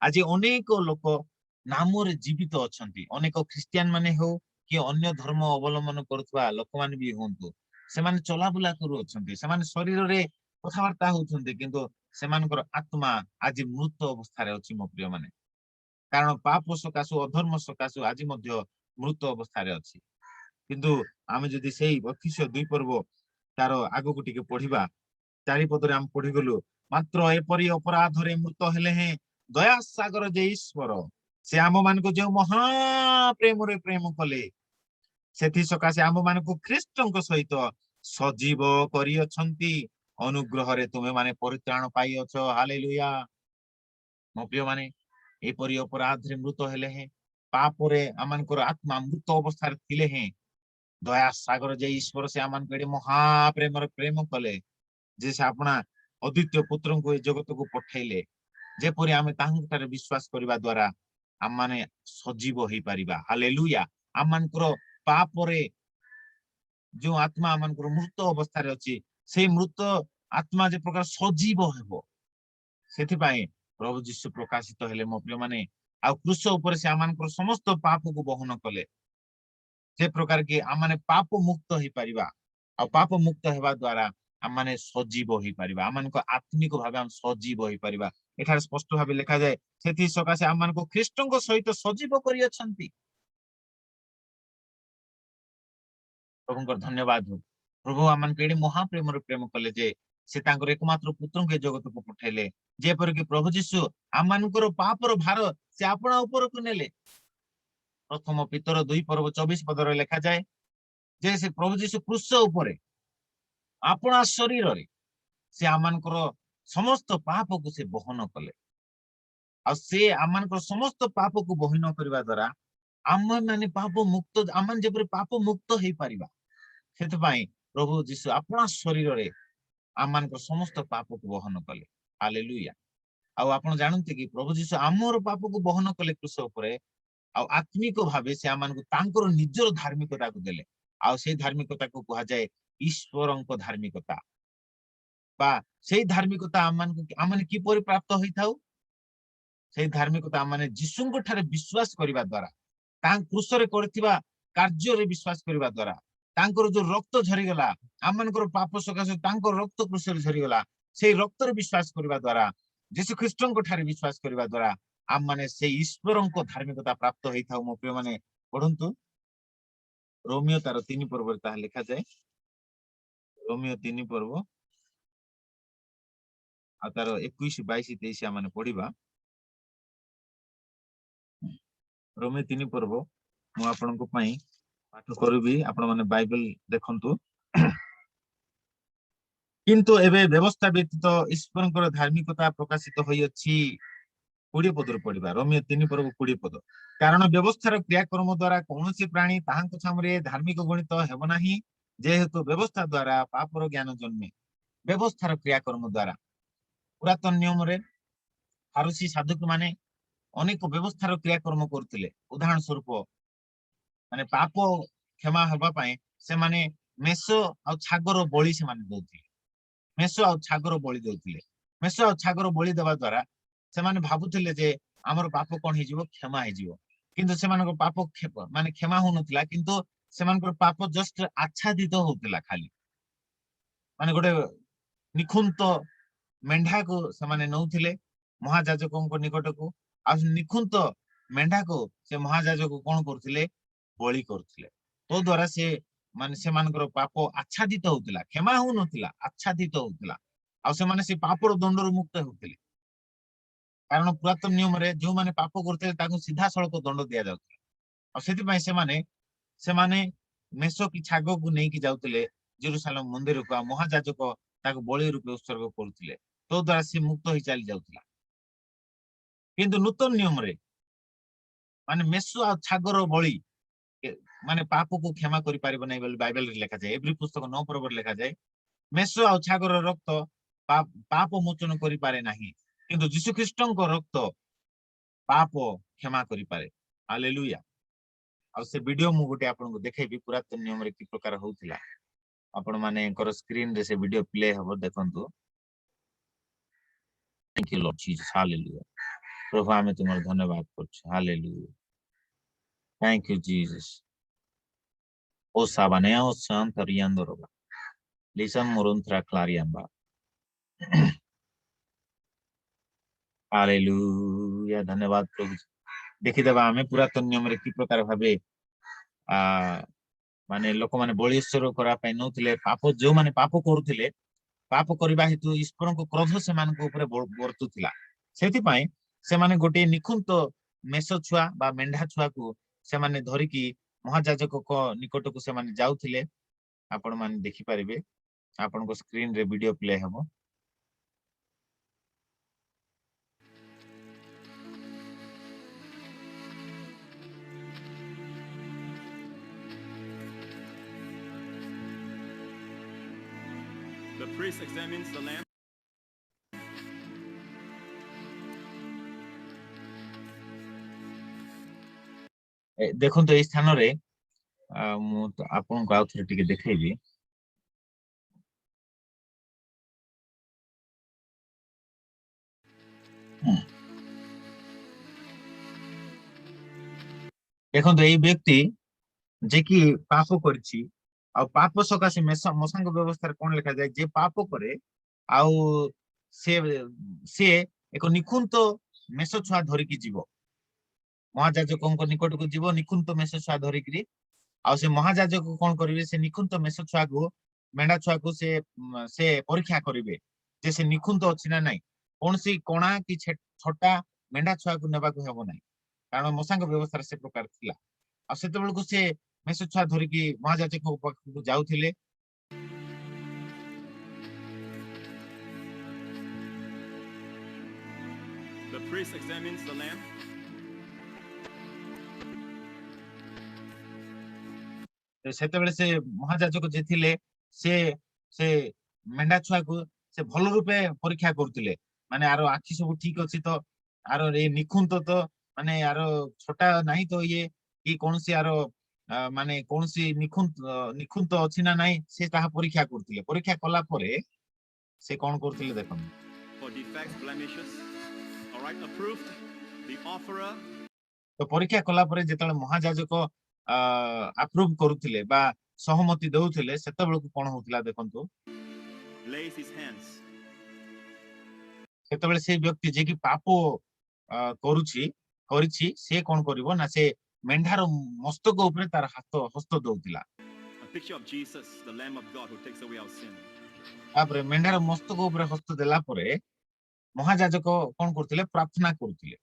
आज अनेक लोक नाम रे जीवित अछंती। अनेक ख्रिस्टियन माने हो कि अन्य धर्म अवलंबन करुवा लोक माने भी होंतु, से माने चलाबुला करू अछंती, से माने शरीर रे कथावार्ता होउछंती, किंतु सेमानकर आत्मा आज मृत अवस्था रे अछि। मो प्रिय माने कारण पाप सकाशु अधर्म सकाशु आज मध्य मृत अवस्था रे अछि। किंतु आमे जदि सेही एफिसियो 2 पर्व तार आगु को टिके पढिबा, 4 पदरे हम पढि गलु, मात्र एपरि अपराध रे मृत हेले हैं दया सागर जे ईश्वर से आम मान को जो महा प्रेम रे प्रेम कले, सेथि सकाशे आम मान को ख्रीष्टଙ୍କ सहित सजीव करी अछंती, अनुग्रह रे तुमे माने परित्राण पाई अछ। हालेलुया। मो प्रिय माने एपरि अपराध रे मृत हेले हैं, पाप रे आमानकर आत्मा मृत अवस्था रे थिले हैं, दया सागर जे ईश्वर से आमान को महा प्रेम रे प्रेम कले, जे से अपना अद्वितीय पुत्र को जगत को पठेले जेपरी आमे तांकर विश्वास करबा द्वारा आम माने सजीव होई परिबा हालेलुया आम मानकर पाप रे जो आत्मा आम मानकर मृत अवस्था रे अछि से मृत आत्मा जे प्रकार सजीव हेबो सेति पई प्रभु यीशु प्रकाशित हेले मो प्रिय माने आ क्रूस ऊपर से आम मानकर समस्त पाप को बहन कले जे प्रकार के आम माने पाप मुक्त होई परिबा आ पाप मुक्त हेबा द्वारा आम माने सजीव होई परिबा आम मानको आत्मिक भाबे हम सजीव होई परिबा एठार स्पष्ट भाबे लिखा जाय सेति सकासे आम मानको ख्रीष्टଙ୍କ सहित सजीव करि अछंती प्रभुଙ୍କର धन्यवाद हो प्रभु आम मानको एडी महाप्रेम रे प्रेम कले जे से तांकर एकमात्र पुत्र के जगत को पठेले जे पर कि प्रभु यीशु आम मानकर पापर भार से आपना ऊपर को नेले प्रथम पीतर 2 पर्व 24 पद रे लिखा जाय जे से प्रभु यीशु क्रूस ऊपर आपना शरीर रे से आम मानकर समस्त पाप को से बहन कले आ से आम मानकर समस्त पाप को बहन करबा द्वारा आम माने पाप मुक्त आम मान जेपरि पाप मुक्त हेई परिबा सेत पई प्रभु यीशु आपना शरीर रे आम मानकर समस्त पाप को बहन कले हालेलुया आ आपण जानते कि प्रभु यीशु आमर पाप को बहन कले क्रूस ऊपर आ आत्मिक भाबे से आम मानकर तांकर निजर धार्मिकता को देले आ से धार्मिकता को कहा जाय ईश्वरଙ୍କ धार्मिकता बा सेई धार्मिकता आम माने की परि प्राप्त होई थाउ सेई धार्मिकता आम माने यीशुଙ୍କ ठारे विश्वास करिबा द्वारा तां क्रूस रे करथिबा कार्य रे विश्वास करिबा द्वारा तांकर जो रक्त झरी गला आम मानकर पाप सकाशे तांकर रक्त क्रूस रे झरी गला सेई रक्त रे विश्वास करिबा द्वारा यीशु ख्रीष्टଙ୍କ ठारे विश्वास करिबा द्वारा आम माने सेई ईश्वरଙ୍କ धार्मिकता प्राप्त होई थाउ मो प्रिय माने पढंतु रोमियो तार 3 पर्व ता लिखा जाय रोमियो 3 पर्व आ तार 21 22 23 माने पढिबा रोमियो 3 पर्व मु आपनको पई पाठ करबी आपण माने बाइबल देखंतु किंतु एबे व्यवस्था व्यतीत ईश्वरଙ୍କର धार्मिकता प्रकाशित होई अछि 20 पदर पढिबा रोमियो 3 पर्व 20 पद कारण व्यवस्थार क्रियाकर्म द्वारा कौनसी प्राणी ताहांक सामरे धार्मिक गणित हेब नाही जेहेतु व्यवस्था द्वारा पापर ज्ञान जन्मे व्यवस्थार क्रियाकर्म द्वारा पुरातन नियम रे फारूसी साधक माने अनेक व्यवस्थार क्रियाकर्म करथिले उदाहरण स्वरूप माने पाप क्षमा हेबा पई से माने मेष आ छागर बलि से माने दउथिले मेष आ छागर बलि दउथिले मेष आ छागर बलि देवा द्वारा से माने भाबुथिले जे हमर पाप कोन हे जीवो क्षमा हे जीवो किंतु से मानको पाप माने क्षमा हो नथिला किंतु से मानकर पाप जस्ट आच्छादित होतिला खाली माने गोटे निखुंत मेंढा को से माने नउथिले महायाजकଙ୍କ निकटको आ निखुंत मेंढा को से महायाजक कोन करथिले बलि करथिले तो द्वारा से माने से मानकर पाप आच्छादित होतिला क्षमा हो नथिला आच्छादित होतिला आ से माने से पापर दंडर मुक्त होतिले कारण पुरातन नियम रे जो माने पाप करथिले ताकू सीधा सड़क दंड दिया जाउथिला आ सेति पई से माने मेष की छाग को नहीं कि जाउथिले जेरूशलेम मंदिर को महायाजक ताकू बलि रूपे उत्सर्ग करथिले तो द्वारा से मुक्त होई चली जाउथिला किंतु नूतन नियम रे माने मेष आ छागर बलि माने पाप को क्षमा करि पारिबो नै बोली बाइबल रे लिखा जाय एवरी पुस्तक 9 पर्व रे लिखा जाय मेष आ छागर रक्त पाप मोचन करि पारे नाही किंतु यीशु ख्रीष्टଙ୍କ रक्त पाप क्षमा करि पारे हालेलुया आ से वीडियो मु गोटे आपन को देखेबी पुरातन नियम रे की प्रकार होउथिला आपण माने कर स्क्रीन रे से वीडियो प्ले हबो देखंतु thank you Lord Jesus hallelujah प्रभु आमे तुमर धन्यवाद करछु हालेलुया थैंक यू जीसस ओ साबाने ओ संतरियांदो रोबा लिसन मुरुंत्रा क्लारियंबा हालेलुया धन्यवाद प्रभु देखिदेबा आमे पुरातन नियम रे की प्रकार भाबे आ माने लोक माने बलिश्वर करा पय नउथिले पाप जो माने पाप करूथिले पाप करबा हेतु ईश्वरଙ୍କ क्रोध से मान को ऊपर वर्तुथिला सेति पय से माने गोटे निखुंत मेष छुआ बा मेंढा छुआ को से माने धरि की महायाजक को निकट को से माने जाउथिले आपण माने देखि परिबे आपण को स्क्रीन रे वीडियो प्ले हबो The priest examines the lamb. देखो तो स्थान रे आपको आउ थे टिके देखैबी देखो तो व्यक्ति जे कि पाप करछि आ पाप सकाशे मसांग व्यवस्था कौन लिखा जाए जे पाप करे आउ से से एक निखुंत मेष छुआ धरिकी जीव महाजाजक निकट को जीव निखुंत मेष छुआ धरिकी आ से महाजाजक कौन करिवे से निखुंत मेष छुआ को मेंढा छुआ को से परीक्षा करिवे जे से निखुंत अछि ना नाही कौन सी कोणा कि छोटा मेंढा छुआ को नेबा को हेबो नाही कारण मसांग व्यवस्था से प्रकार थिला आ सेते बेलको से मेष छुआ धरिकी महाजाजक पाखକୁ जाउथिले The priest examines the lamb. ସେତେବେଳେ ସେ ମହାଯାଜକ ଯେ ଥିଲେ ସେ ସେ ମେଣ୍ଢା ଛୁଆକୁ ସେ ଭଲ ରୂପେ ପରୀକ୍ଷା କରୁଥିଲେ ମାନେ ଆର ଆଖି ସବୁ ଠିକ ଅଛି ତ ଆର ଏ ନିଖୁନ୍ତ ତ ମାନେ ଆର ଛୋଟା ନାହିଁ ତ ଇଏ କି କୌଣସି ଆର ମାନେ କୌଣସି ନିଖୁନ୍ତ ଅଛି ନା ନାହିଁ ସେ ତାହା ପରୀକ୍ଷା କରୁଥିଲେ ପରୀକ୍ଷା କଲା ପରେ ସେ କଣ କରୁଥିଲେ ଦେଖନ୍ତୁ For defects, blemishes, all right, approved. The offerer. ତ ପରୀକ୍ଷା କଲା ପରେ ଯେତେବେଳେ ମହାଯାଜକ ଆପ୍ରୁଭ କରୁଥିଲେ ବା ସହମତି ଦଉଥିଲେ ସେତେବେଳକୁ କଣ ହଉଥିଲା ଦେଖନ୍ତୁ Lays his hands. ସେତେବେଳେ ସେ ବ୍ୟକ୍ତି ଯେ କି ପାପ କରିଛି ସେ କଣ କରିବ ନା ସେ ମେଣ୍ଢାର ମସ୍ତକ ଉପରେ ତାର ହସ୍ତ ଦଉଥିଲା A picture of Jesus, the Lamb of God who takes away our sin. ତାପରେ ମେଣ୍ଢାର ମସ୍ତକ ଉପରେ ହସ୍ତ ଦେଲା ପରେ ମହାଯାଜକ କଣ କରୁଥିଲେ ପ୍ରାର୍ଥନା କରୁଥିଲେ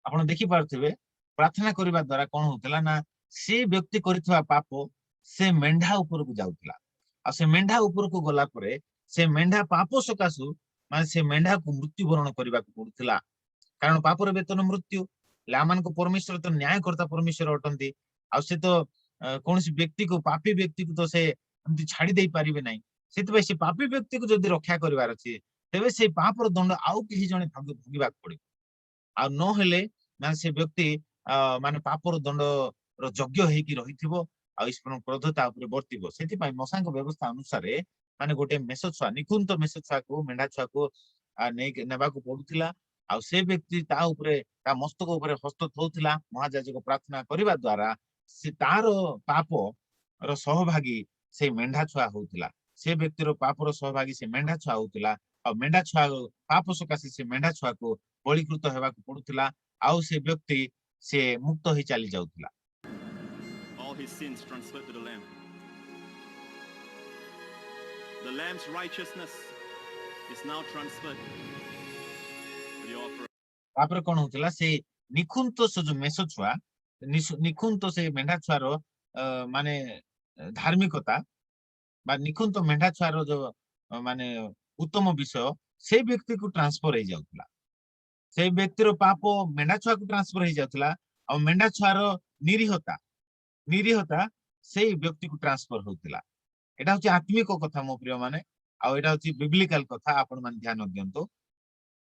ଆପଣ ଦେଖିପାରୁଥିବେ ପ୍ରାର୍ଥନା କରିବା ଦ୍ୱାରା କଣ ହଉଥିଲା ନା ସେ ବ୍ୟକ୍ତି କରିଥିବା ପାପ ସେ ମେଣ୍ଢା ଉପରକୁ ଯାଉଥିଲା ଆଉ ସେ ମେଣ୍ଢା ଉପରକୁ ଗଲା ପରେ ସେ ମେଣ୍ଢା ପାପ ସକାଶୁ ମାନେ ସେ ମେଣ୍ଢାକୁ ମୃତ୍ୟୁବରଣ କରିବାକୁ ପଡୁଥିଲା କାରଣ ପାପର ବେତନ ମୃତ୍ୟୁ ହେଲେ ଆମମାନଙ୍କ ପରମେଶ୍ୱର ତ ନ୍ୟାୟକର୍ତ୍ତା ପରମେଶ୍ୱର ଅଟନ୍ତି ଆଉ ସେ ତ କୌଣସି ବ୍ୟକ୍ତିକୁ ପାପୀ ବ୍ୟକ୍ତିକୁ ତ ସେ ଏମିତି ଛାଡି ଦେଇ ପାରିବେ ନାହିଁ ସେଥିପାଇଁ ସେ ପାପୀ ବ୍ୟକ୍ତିକୁ ଯଦି ରକ୍ଷା କରିବାର ଅଛି ତେବେ ସେଇ ପାପର ଦଣ୍ଡ ଆଉ କେହି ଜଣେ ଭୋଗିବାକୁ ପଡିବ ଆଉ ନହେଲେ ମାନେ ସେ ବ୍ୟକ୍ତି ମାନେ ପାପର ଦଣ୍ଡର ଯୋଗ୍ୟ ହେଇକି ରହିଥିବ ଆଉ ଈଶ୍ୱରଙ୍କ କ୍ରୋଧ ତା ଉପରେ ବର୍ତ୍ତିବ ସେଥିପାଇଁ ମଶାଙ୍କ ବ୍ୟବସ୍ଥା ଅନୁସାରେ ମାନେ ଗୋଟେ ମେଷ ଛୁଆ ନିଖୁନ୍ତ ମେଷ ଛୁଆକୁ ମେଣ୍ଢା ଛୁଆକୁ ନେଇକି ନେବାକୁ ପଡୁଥିଲା ଆଉ ସେ ବ୍ୟକ୍ତି ତା ଉପରେ ତା ମସ୍ତକ ଉପରେ ହସ୍ତ ଥଉଥିଲା ମହାଯାଜକ ପ୍ରାର୍ଥନା କରିବା ଦ୍ୱାରା ସେ ତାର ପାପର ସହଭାଗୀ ସେଇ ମେଣ୍ଢା ଛୁଆ ହଉଥିଲା ସେ ବ୍ୟକ୍ତିର ପାପର ସହଭାଗୀ ସେ ମେଣ୍ଢା ଛୁଆ ହଉଥିଲା ଆଉ ମେଣ୍ଢା ଛୁଆ ପାପ ସକାଶେ ସେ ମେଣ୍ଢା ଛୁଆକୁ ବଳିକୃତ ହେବାକୁ ପଡୁଥିଲା ଆଉ ସେ ବ୍ୟକ୍ତି ସେ ମୁକ୍ତ ହେଇ ଚାଲି ଯାଉଥିଲା All his sins transferred to the lamb. The lamb's righteousness is now transferred to the offerer. ତାପରେ କଣ ହଉଥିଲା ସେ ନିଖୁନ୍ତ ସେ ଯୋଉ ମେଷ ଛୁଆ ନିଖୁନ୍ତ ସେ ମେଣ୍ଢା ଛୁଆର ମାନେ ଧାର୍ମିକତା ବା ନିଖୁନ୍ତ ମେଣ୍ଢା ଛୁଆର ଯୋଉ ମାନେ ଉତ୍ତମ ବିଷୟ ସେ ବ୍ୟକ୍ତିକୁ ଟ୍ରାନ୍ସଫର ହେଇଯାଉଥିଲା ସେଇ ବ୍ୟକ୍ତିର ପାପ ମେଣ୍ଢା ଛୁଆକୁ ଟ୍ରାନ୍ସଫର ହେଇଯାଉଥିଲା ଆଉ ମେଣ୍ଢା ଛୁଆର ନିରୀହତା ସେଇ ବ୍ୟକ୍ତିକୁ ଟ୍ରାନ୍ସଫର ହଉଥିଲା ଏଟା ହଉଛି ଆତ୍ମିକ କଥା ମୋ ପ୍ରିୟ ମାନେ ଆଉ ଏଟା ହଉଛି ବିବ୍ଲିକାଲ କଥା ଆପଣ ମାନେ ଧ୍ୟାନ ଦିଅନ୍ତୁ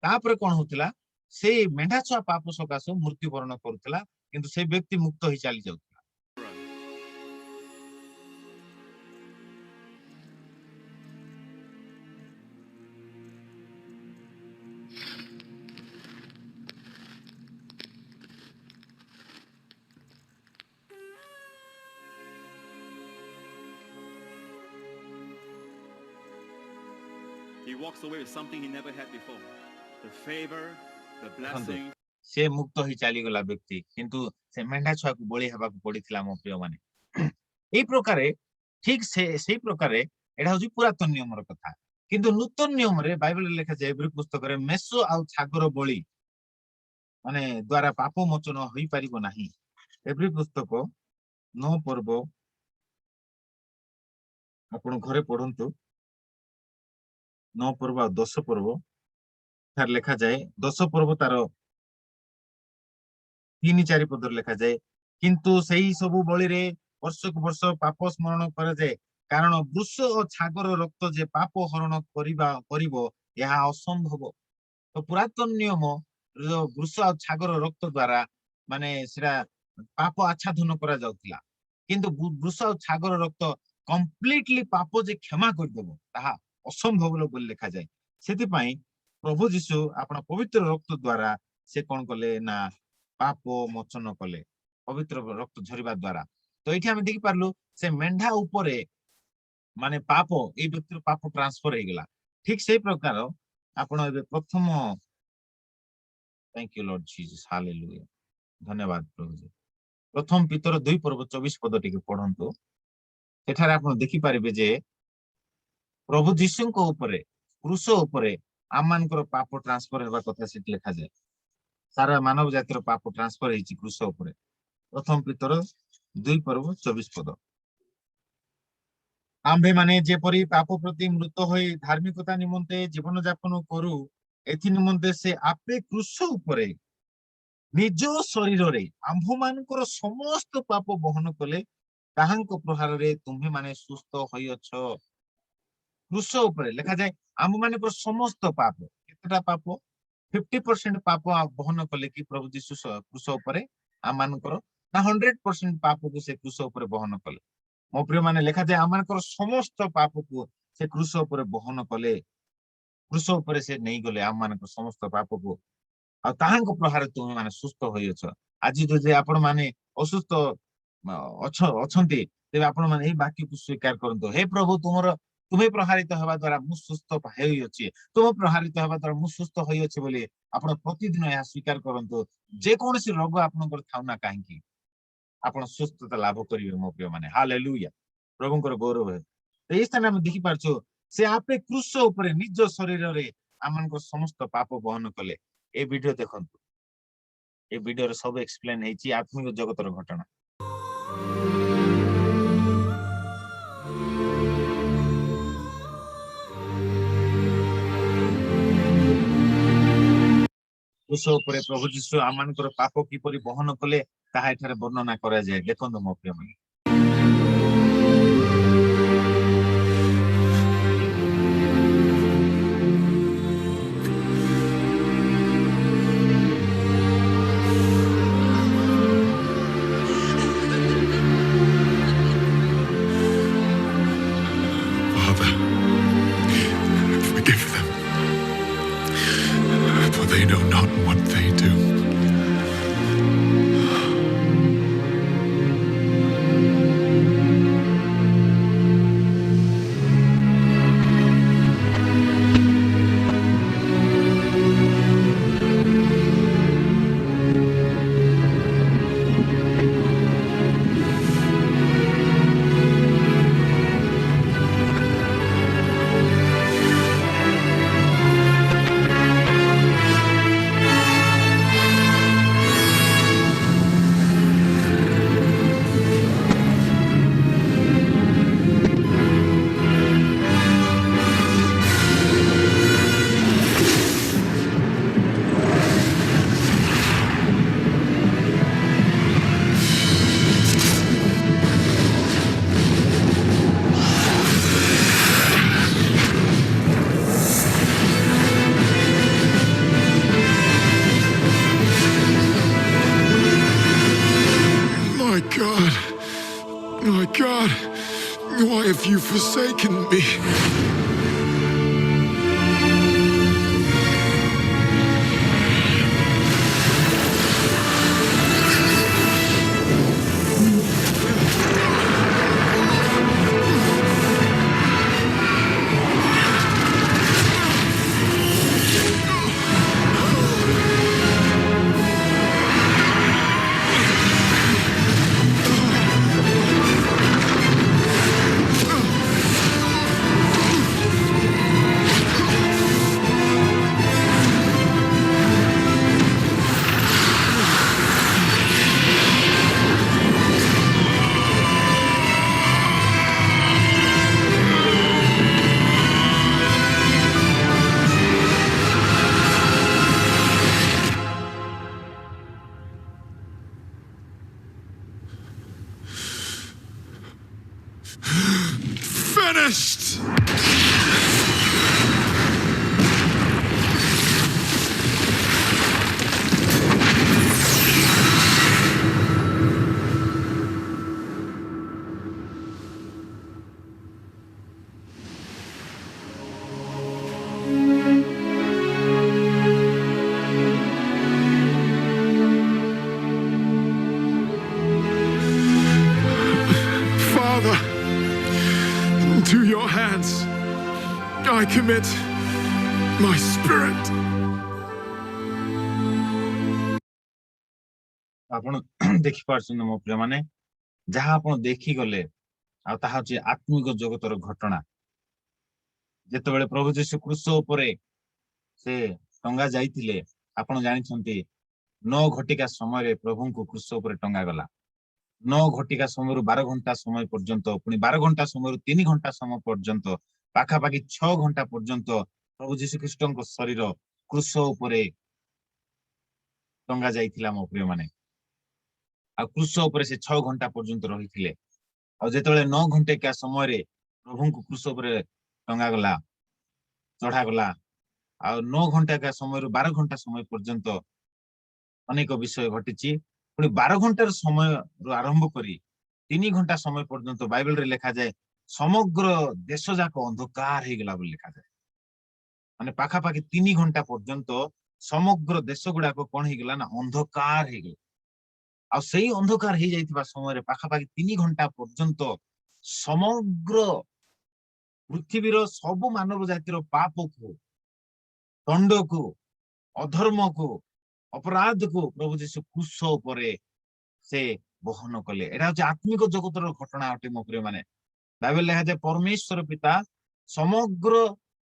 ତାପରେ କଣ ହଉଥିଲା ସେଇ ମେଣ୍ଢା ଛୁଆ ପାପ ସକାଶୁ ମୃତ୍ୟୁବରଣ କରୁଥିଲା କିନ୍ତୁ ସେ ବ୍ୟକ୍ତି ମୁକ୍ତ ହେଇ ଚାଲି ଯାଉଥିଲା He walks away with something he never had before. The favor, the blessing. ସେ ମୁକ୍ତ ହେଇ ଚାଲିଗଲା ବ୍ୟକ୍ତି କିନ୍ତୁ ସେ ମେଣ୍ଢା ଛୁଆକୁ ବଳି ହେବାକୁ ପଡିଥିଲା ମୋ ପ୍ରିୟ ମାନେ ଏଇ ପ୍ରକାରେ ଠିକ ସେଇ ପ୍ରକାରେ ଏଟା ହଉଛି ପୁରାତନ ନିୟମର କଥା କିନ୍ତୁ ନୂତନ ନିୟମରେ ବାଇବଲରେ ଲେଖାଯାଏ ଏଭ୍ରି ପୁସ୍ତକରେ ମେଷ ଆଉ ଛାଗର ବଳି ମାନେ ଦ୍ଵାରା ପାପ ମୋଚନ ହୋଇପାରିବ ନାହିଁ ଏଭ୍ରି ପୁସ୍ତକ 9 ପର୍ବ ଆପଣ ଘରେ ପଢନ୍ତୁ 9 ପର୍ବ ଆଉ 10 ପର୍ବ ଠାରେ ଲେଖାଯାଏ 10 ପର୍ବ ତାର 3-4 ପଦରେ ଲେଖାଯାଏ କିନ୍ତୁ ସେଇ ସବୁ ବଳିରେ ବର୍ଷକୁ ବର୍ଷ ପାପ ସ୍ମରଣ କରାଯାଏ କାରଣ ବୃଷ ଓ ଛାଗର ରକ୍ତ ଯେ ପାପ ହରଣ କରିବ ଏହା ଅସମ୍ଭବ ତ ପୁରାତନ ନିୟମ ବୃଷ ଆଉ ଛାଗର ରକ୍ତ ଦ୍ଵାରା ମାନେ ସେଟା ପାପ ଆଚ୍ଛାଦନ କରାଯାଉଥିଲା, କିନ୍ତୁ ବୃଷ ଆଉ ଛାଗର ରକ୍ତ କମ୍ପ୍ଲିଟଲି ପାପ ଯେ କ୍ଷମା କରିଦେବ ତାହା ଅସମ୍ଭବ ବୋଲି ଲେଖାଯାଏ। ସେଥିପାଇଁ ପ୍ରଭୁ ଯୀଶୁ ଆପଣ ପବିତ୍ର ରକ୍ତ ଦ୍ଵାରା ସେ କଣ କଲେ ନା ପାପ ମୋଚନ କଲେ ପବିତ୍ର ରକ୍ତ ଝରିବା ଦ୍ଵାରା। ତ ଏଇଠି ଆମେ ଦେଖିପାରିଲୁ ସେ ମେଣ୍ଢା ଉପରେ ମାନେ ପାପ ଏଇ ବ୍ୟକ୍ତିର ପାପ ଟ୍ରାନ୍ସଫର ହେଇଗଲା। ଠିକ ସେଇ ପ୍ରକାର ଆପଣ ଏବେ ପ୍ରଥମ thank you Lord Jesus hallelujah ଧନ୍ୟବାଦ ପ୍ରଭୁ। ପ୍ରଥମ ପିତର 2:24 ପଦ ଟିକେ ପଢନ୍ତୁ। ସେଠାରେ ଆପଣ ଦେଖିପାରିବେ ଯେ ପ୍ରଭୁ ଯୀଶୁଙ୍କ ଉପରେ କ୍ରୁଶ ଉପରେ ଆମମାନଙ୍କର ପାପ ଟ୍ରାନ୍ସଫର ହେବା କଥା ସେଠି ଲେଖାଯାଏ। ସାରା ମାନବ ଜାତିର ପାପ ଟ୍ରାନ୍ସଫର ହେଇଛି କ୍ରୁଶ ଉପରେ। ପ୍ରଥମ ପିତର 2:24 ପଦ। ଆମ୍ଭେମାନେ ଯେପରି ପାପ ପ୍ରତି ମୃତ ହୋଇ ଧାର୍ମିକତା ନିମନ୍ତେ ଜୀବନ ଯାପନ କରୁ, ଏଥି ନିମନ୍ତେ ସେ ଆପେ କ୍ରୁଶ ଉପରେ ନିଜ ଶରୀରରେ ଆମ୍ଭମାନଙ୍କର ସମସ୍ତ ପାପ ବହନ କଲେ, ତାହାଙ୍କ ପ୍ରହାରରେ ତୁମ୍ଭେମାନେ ସୁସ୍ଥ ହୋଇଅଛ। କ୍ରୁଶ ଉପରେ ଲେଖାଯାଏ ଆମ୍ଭମାନଙ୍କର ସମସ୍ତ ପାପ। କେତେଟା ପାପ? 50% ପାପ ବହନ କଲେ କି ପ୍ରଭୁ ଯୀଶୁ କ୍ରୁଶ ଉପରେ ଆମମାନଙ୍କର, ନା 100% ପାପକୁ ସେ କ୍ରୁଶ ଉପରେ ବହନ କଲେ? ମୋ ପ୍ରିୟ ମାନେ ଲେଖାଯାଏ ଆମମାନଙ୍କର ସମସ୍ତ ପାପକୁ ସେ କ୍ରୁଶ ଉପରେ ବହନ କଲେ। କ୍ରୁଶ ଉପରେ ସେ ନେଇଗଲେ ଆମମାନଙ୍କର ସମସ୍ତ ପାପକୁ, ଆଉ ତାହାଙ୍କ ପ୍ରହାର ତୁମେ ମାନେ ସୁସ୍ଥ ହୋଇଅଛ। ଆଜି ଯଦି ଆପଣ ମାନେ ଅସୁସ୍ଥ ଅଛନ୍ତି, ତେବେ ଆପଣ ମାନେ ଏଇ ବାକ୍ୟକୁ ସ୍ୱୀକାର କରନ୍ତୁ। ହେ ପ୍ରଭୁ ତୁମେ ପ୍ରହାରିତ ହେବା ଦ୍ଵାରା ମୁଁ ସୁସ୍ଥ ହୋଇଅଛି, ତୁମ ପ୍ରହାରିତ ହେବା ଦ୍ଵାରା ମୁଁ ସୁସ୍ଥ ହୋଇଅଛି ବୋଲି ଆପଣ ପ୍ରତିଦିନ ଏହା ସ୍ୱୀକାର କରନ୍ତୁ। ଯେକୌଣସି ରୋଗ ଆପଣଙ୍କର ଥାଉ ନା କାହିଁକି ଆପଣ ସୁସ୍ଥତା ଲାଭ କରିବେ ମୋ ପ୍ରିୟ ମାନେ। ହାଲେଲୁୟା ପ୍ରଭୁଙ୍କର ଗୌରବ। ଏଇ ସ୍ଥାନରେ ଆମେ ଦେଖିପାରୁଛୁ ସେ ଆପେ କ୍ରୁଶ ଉପରେ ନିଜ ଶରୀରରେ ଆମମାନଙ୍କ ସମସ୍ତ ପାପ ବହନ କଲେ। এই ভিডিও ଦେଖନ୍ତୁ, এই ଭିଡିଓରେ ସବୁ ଏକ୍ସପ୍ଲେନ ହେଇଛି ଆତ୍ମିକ ଜଗତର ଘଟଣା। କ୍ରୁଶ ଉପରେ ପ୍ରଭୁ ଯୀଶୁ ଆମମାନଙ୍କର ପାପ କିପରି ବହନ କଲେ ତାହା ଏଠାରେ ବର୍ଣ୍ଣନା କରାଯାଏ। ଦେଖନ୍ତୁ ମୋ ପ୍ରିୟମାନେ। Father, forgive them, for they know not what they do. My God, why have you forsaken me? Finished! commit my spirit. ଆପଣ ଦେଖି ପାରୁଛନ୍ତି ମୋ ପ୍ରିୟ ମାନେ ଯାହା ଆପଣ ଦେଖି ଗଲେ ଆଉ ତାହା ହଉଛି ଆତ୍ମିକ ଜଗତର ଘଟଣା ଯେତେବେଳେ ପ୍ରଭୁ ଯୀଶୁ କ୍ରୁଶ ଉପରେ ସେ ଟଙ୍ଗା ଯାଇଥିଲେ ଆପଣ ଜାଣିଛନ୍ତି 9 ଘଟିକା ସମୟରେ ପ୍ରଭୁଙ୍କୁ କ୍ରୁଶ ଉପରେ ଟଙ୍ଗା ଗଲା 9 ଘଟିକା ସମୟରୁ 12 ଘଣ୍ଟା ସମୟ ପର୍ଯ୍ୟନ୍ତ ପୁଣି 12 ଘଣ୍ଟା ସମୟରୁ 3 ଘଣ୍ଟା ସମୟ ପର୍ଯ୍ୟନ୍ତ ପାଖାପାଖି 6 ଘଣ୍ଟା ପର୍ଯ୍ୟନ୍ତ ପ୍ରଭୁ ଯୀଶୁ ଖ୍ରୀଷ୍ଟଙ୍କ ଶରୀର କ୍ରୁଶ ଉପରେ ଟଙ୍ଗା ଯାଇଥିଲା ମୋ ପ୍ରିୟ ମାନେ ଆଉ କ୍ରୁଶ ଉପରେ ସେ 6 ଘଣ୍ଟା ପର୍ଯ୍ୟନ୍ତ ରହିଥିଲେ ଆଉ ଯେତେବେଳେ 9 ଘଣ୍ଟିକା ସମୟରେ ପ୍ରଭୁଙ୍କୁ କ୍ରୁଶ ଉପରେ ଟଙ୍ଗା ଗଲା ଚଢା ଗଲା ଆଉ 9 ଘଣ୍ଟିକା ସମୟରୁ 12 ଘଣ୍ଟା ସମୟ ପର୍ଯ୍ୟନ୍ତ ଅନେକ ବିଷୟ ଘଟିଛି ପୁଣି 12 ଘଣ୍ଟାର ସମୟରୁ ଆରମ୍ଭ କରି 3 ଘଣ୍ଟା ସମୟ ପର୍ଯ୍ୟନ୍ତ ବାଇବେଲରେ ଲେଖାଯାଏ ସମଗ୍ର ଦେଶ ଯାକ ଅନ୍ଧକାର ହେଇଗଲା ବୋଲି ଲେଖାଯାଏ ମାନେ ପାଖାପାଖି 3 ଘଣ୍ଟା ପର୍ଯ୍ୟନ୍ତ ସମଗ୍ର ଦେଶ ଗୁଡାକ କଣ ହେଇଗଲା ନା ଅନ୍ଧକାର ହେଇଗଲା ଆଉ ସେଇ ଅନ୍ଧକାର ହେଇଯାଇଥିବା ସମୟରେ ପାଖାପାଖି 3 ଘଣ୍ଟା ପର୍ଯ୍ୟନ୍ତ ସମଗ୍ର ପୃଥିବୀର ସବୁ ମାନବ ଜାତିର ପାପକୁ ଦଣ୍ଡକୁ ଅଧର୍ମକୁ ଅପରାଧକୁ ପ୍ରଭୁ ଯୀଶୁ କ୍ରୁଶ ଉପରେ ସେ ବହନ କଲେ ଏଟା ହଉଛି ଆତ୍ମିକ ଜଗତର ଘଟଣା ଅଟେ ମୋ ପ୍ରିୟ ମାନେ ବାଇବେଲ ଲେଖାଯାଏ ପରମେଶ୍ୱର ପିତା ସମଗ୍ର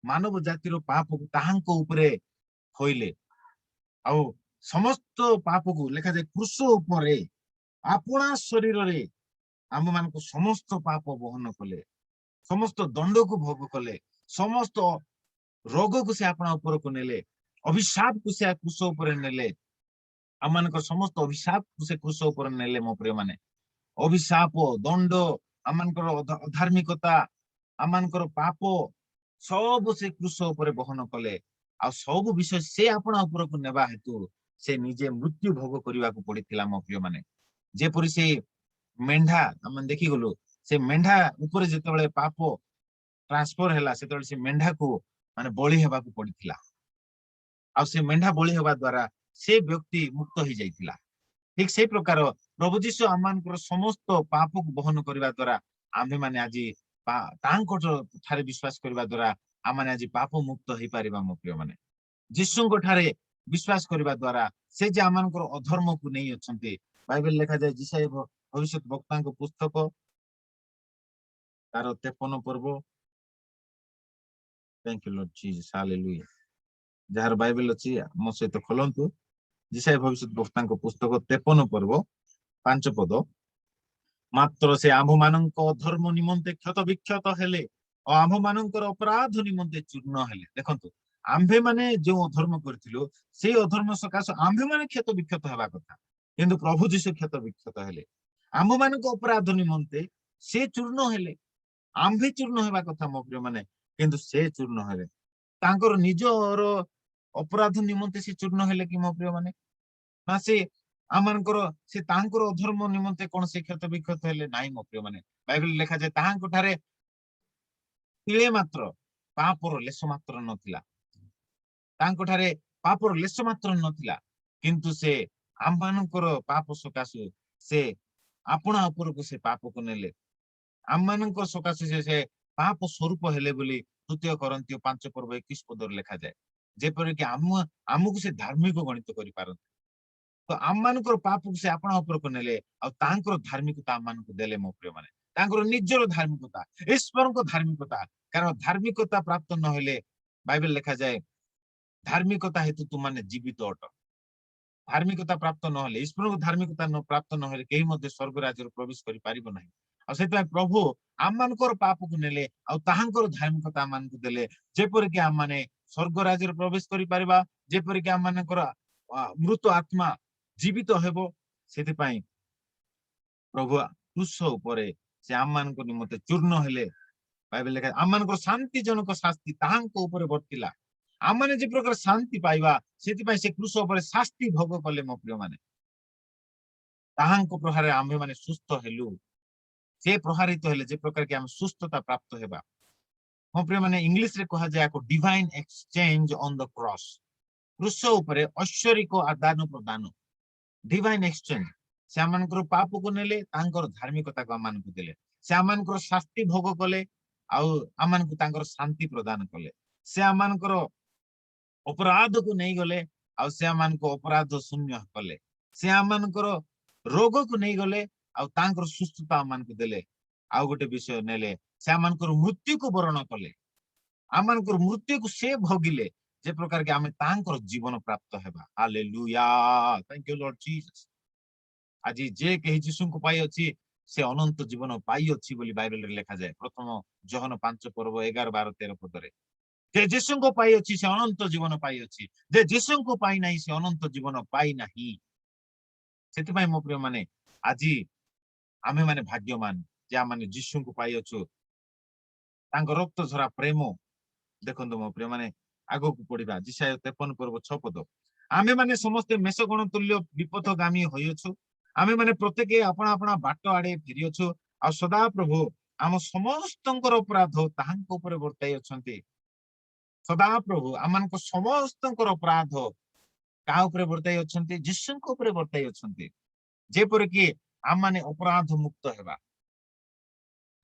ମାନବ ଜାତିର ପାପକୁ ତାହାଙ୍କ ଉପରେ ହୋଇଲେ ଆଉ ସମସ୍ତ ପାପକୁ ଲେଖାଯାଏ କ୍ରୁଶ ଉପରେ ଆପଣା ଶରୀରରେ ଆମମାନଙ୍କୁ ସମସ୍ତ ପାପ ବହନ କଲେ ସମସ୍ତ ଦଣ୍ଡକୁ ଭୋଗ କଲେ ସମସ୍ତ ରୋଗକୁ ସେ ଆପଣା ଉପରକୁ ନେଲେ ଅଭିଶାପକୁ ସେ କ୍ରୁଶ ଉପରେ ନେଲେ ଆମମାନଙ୍କର ସମସ୍ତ ଅଭିଶାପକୁ ସେ କ୍ରୁଶ ଉପରେ ନେଲେ ମୋ ପ୍ରିୟ ମାନେ ଅଭିଶାପ ଦଣ୍ଡ ଆମମାନଙ୍କର ଅଧାର୍ମିକତା ଆମମାନଙ୍କର ପାପ ସବୁ ସେ କ୍ରୁଶ ଉପରେ ବହନ କଲେ ଆଉ ସବୁ ବିଷୟ ସେ ଆପଣା ଉପରକୁ ନେବା ହେତୁ ସେ ନିଜେ ମୃତ୍ୟୁ ଭୋଗ କରିବାକୁ ପଡିଥିଲା ମୋ ପ୍ରିୟ ମାନେ ଯେପରି ସେ ମେଣ୍ଢା ଆମେ ଦେଖିଗଲୁ ସେ ମେଣ୍ଢା ଉପରେ ଯେତେବେଳେ ପାପ ଟ୍ରାନ୍ସଫର ହେଲା ସେତେବେଳେ ସେ ମେଣ୍ଢାକୁ ମାନେ ବଳି ହେବାକୁ ପଡିଥିଲା ଆଉ ସେ ମେଣ୍ଢା ବଳି ହେବା ଦ୍ୱାରା ସେ ବ୍ୟକ୍ତି ମୁକ୍ତ ହେଇଯାଇଥିଲା ଠିକ ସେଇ ପ୍ରକାର ପ୍ରଭୁ ଯୀଶୁ ଆମମାନଙ୍କର ସମସ୍ତ ପାପକୁ ବହନ କରିବା ଦ୍ୱାରା ଆମ୍ଭେମାନେ ଆଜି ତାଙ୍କ ଠାରେ ବିଶ୍ୱାସ କରିବା ଦ୍ୱାରା ଆମମାନେ ଆଜି ପାପ ମୁକ୍ତ ହେଇପାରିବା ମୋ ପ୍ରିୟ ମାନେ ଯୀଶୁଙ୍କ ଠାରେ ବିଶ୍ୱାସ କରିବା ଦ୍ୱାରା ସେ ଯେ ଆମମାନଙ୍କର ଅଧର୍ମକୁ ନେଇ ଅଛନ୍ତି ବାଇବେଲ ଲେଖାଯାଏ ଯିଶାୟ ଭବିଷ୍ୟତ ବକ୍ତାଙ୍କ ପୁସ୍ତକ ତାର 53 ପର୍ବ Thank you Lord Jesus hallelujah ଯାହାର ବାଇବେଲ ଅଛି ମୋ ସହିତ ଖୋଲନ୍ତୁ ଯିଶାୟ ଭବିଷ୍ୟତ ବକ୍ତାଙ୍କ ପୁସ୍ତକ 53 ପର୍ବ 5 ପଦ ମାତ୍ର ସେ ଆମ୍ଭମାନଙ୍କ ଅଧର୍ମ ନିମନ୍ତେ କ୍ଷତ ବିକ୍ଷତ ହେଲେ ଓ ଆମ୍ଭମାନଙ୍କର ଅପରାଧ ନିମନ୍ତେ ଚୂର୍ଣ୍ଣ ହେଲେ ଦେଖନ୍ତୁ ଆମ୍ଭେମାନେ ଯେଉଁ ଅଧର୍ମ କରିଥିଲୁ ସେଇ ଅଧର୍ମ ସକାଶେ ଆମ୍ଭେମାନେ କ୍ଷତ ବିକ୍ଷତ ହେବା କଥା କିନ୍ତୁ ପ୍ରଭୁ ଯୀଶୁ କ୍ଷତ ବିକ୍ଷତ ହେଲେ ଆମ୍ଭମାନଙ୍କ ଅପରାଧ ନିମନ୍ତେ ସେ ଚୂର୍ଣ୍ଣ ହେଲେ ଆମ୍ଭେ ଚୂର୍ଣ୍ଣ ହେବା କଥା ମୋ ପ୍ରିୟ ମାନେ କିନ୍ତୁ ସେ ଚୂର୍ଣ୍ଣ ହେଲେ ତାଙ୍କର ନିଜର ଅପରାଧ ନିମନ୍ତେ ସେ ଚୂର୍ଣ୍ଣ ହେଲେ କି ମୋ ପ୍ରିୟ ମାନେ ନା ସେ ଆମମାନଙ୍କର ସେ ତାଙ୍କର ଅଧର୍ମ ନିମନ୍ତେ କଣ ସେ କ୍ଷତ ବିକ୍ଷତ ହେଲେ ନାହିଁ ମୋ ପ୍ରିୟ ମାନେ ବାଇବେଲ ଲେଖାଯାଏ ତାହାଙ୍କ ଠାରେ ତିଳେ ମାତ୍ର ପାପର ଲେଶ ମାତ୍ର ନଥିଲା ତାଙ୍କ ଠାରେ ପାପର ଲେଶ ମାତ୍ର ନଥିଲା କିନ୍ତୁ ସେ ଆମମାନଙ୍କର ପାପ ସକାଶେ ସେ ଆପଣା ଉପରକୁ ସେ ପାପକୁ ନେଲେ ଆମମାନଙ୍କ ସକାଶେ ସେ ପାପ ସ୍ୱରୂପ ହେଲେ ବୋଲି 2 Corinthians 5 ପର୍ବ 21 ପଦରେ ଲେଖାଯାଏ ଯେପରିକି ଆମକୁ ସେ ଧାର୍ମିକ ଗଣିତ କରିପାରନ୍ତି ତ ଆମମାନଙ୍କର ପାପକୁ ସେ ଆପଣା ଉପରକୁ ନେଲେ ଆଉ ତାଙ୍କର ଧାର୍ମିକତା ଆମମାନଙ୍କୁ ଦେଲେ ମୋ ପ୍ରିୟ ମାନେ ତାଙ୍କର ନିଜର ଧାର୍ମିକତା ଈଶ୍ୱରଙ୍କ ଧାର୍ମିକତା କାରଣ ଧାର୍ମିକତା ପ୍ରାପ୍ତ ନହେଲେ ବାଇବେଲ ଲେଖାଯାଏ ଧାର୍ମିକତା ହେତୁ ତୁମାନେ ଜୀବିତ ଅଟ ଧାର୍ମିକତା ପ୍ରାପ୍ତ ନହେଲେ ଈଶ୍ୱରଙ୍କ ଧାର୍ମିକତା ପ୍ରାପ୍ତ ନହେଲେ କେହି ମଧ୍ୟ ସ୍ୱର୍ଗ ରାଜ୍ୟରେ ପ୍ରବେଶ କରିପାରିବ ନାହିଁ ଆଉ ସେଥିପାଇଁ ପ୍ରଭୁ ଆମମାନଙ୍କର ପାପକୁ ନେଲେ ଆଉ ତାହାଙ୍କର ଧାର୍ମିକତା ଆମମାନଙ୍କୁ ଦେଲେ ଯେପରିକି ଆମମାନେ ସ୍ୱର୍ଗ ରାଜ୍ୟରେ ପ୍ରବେଶ କରିପାରିବା ଯେପରିକି ଆମମାନଙ୍କର ମୃତ ଆତ୍ମା ଜୀବିତ ହେବ ସେଥିପାଇଁ ପ୍ରଭୁ କ୍ରୁଶ ଉପରେ ସେ ଆମମାନଙ୍କ ନିମନ୍ତେ ଚୂର୍ଣ୍ଣ ହେଲେ ବାଇବେଲ ଲେଖା ଆମମାନଙ୍କର ଶାନ୍ତିଜନକ ଶାସ୍ତି ତାହାଙ୍କ ଉପରେ ବର୍ତ୍ତିଲା ଆମମାନେ ଯେ ପ୍ରକାର ଶାନ୍ତି ପାଇବା ସେଥିପାଇଁ ସେ କ୍ରୁଶ ଉପରେ ଶାସ୍ତି ଭୋଗ କଲେ ମୋ ପ୍ରିୟ ମାନେ ତାହାଙ୍କ ପ୍ରହାରରେ ଆମ୍ଭେମାନେ ସୁସ୍ଥ ହେଲୁ ସେ ପ୍ରହାରିତ ହେଲେ ଯେ ପ୍ରକାର କି ଆମେ ସୁସ୍ଥତା ପ୍ରାପ୍ତ ହେବା ମୋ ପ୍ରିୟ ମାନେ ଇଂଲିଶରେ କୁହାଯାଏ ଏକ divine exchange on the cross କ୍ରୁଶ ଉପରେ ଐଶ୍ୱରିକ ଆଦାନ ପ୍ରଦାନ ଡିଭାଇନ ଏକ୍ସଚେଞ୍ଜ ସେ ଆମମାନଙ୍କର ପାପକୁ ନେଲେ ତାଙ୍କର ଧାର୍ମିକତାକୁ ଆମମାନଙ୍କୁ ଦେଲେ ସେ ଆମମାନଙ୍କର ଶାସ୍ତି ଭୋଗ କଲେ ଆଉ ଆମମାନଙ୍କୁ ତାଙ୍କର ଶାନ୍ତି ପ୍ରଦାନ କଲେ से आमनकर अपराध को नहीं गले आउ से आमन को अपराध शून्य कले से आमनकर रोग को नहीं गले आउ तांकर सुस्थता आमन को देले आउ गोटे विषय नेले से आमनकर मृत्यु को वरण कले आमनकर मृत्यु को से भोगिले जे प्रकार के आमे तांकर जीवन प्राप्त हेबा hallelujah thank you Lord Jesus आज जे कहि यीशु को पाई अछि से अनंत जीवन पाई अछि बोली बाइबल रे लिखा जाय प्रथम योहन 5 पर्व 11 12 13 पदरे जे यीशु को पाई अछि से अनंत जीवन पाई अछि जे यीशु को पाई नाही से अनंत जीवन पाई नाही सेति पई मो प्रिय माने आज आमे माने भाग्यवान जे माने यीशु को पाई अछु तांको रक्त झरा प्रेम देखंतु मो प्रिय माने आगो को पढिबा जिसाय 53 पर्व 6 पद आमे माने समस्त मेषगण तुल्य विपथगामी होयछु आमे माने प्रत्येक अपना अपना बाट आड़े फिरियछु आ सदा प्रभु आम समस्तंकर अपराध ताहांक ऊपर वर्ताई अछंती सदा प्रभु आमनको समस्तंकर अपराध का ऊपर वर्ताई अछंती यीशुଙ୍କ ऊपर वर्ताई अछंती जेपर कि आम माने अपराध मुक्त हेबा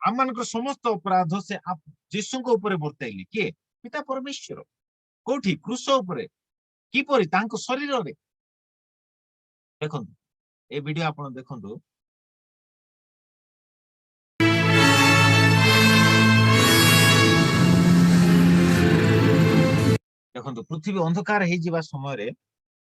आमनको समस्त अपराध से यीशुଙ୍କ ऊपर वर्ताइली के पिता परमेश्वर कोठी क्रूस ऊपर किपरि तांको शरीर रे देखंतु ए वीडियो आपण देखंतु देखंतु पृथ्वी अंधकार हे जिबा समय रे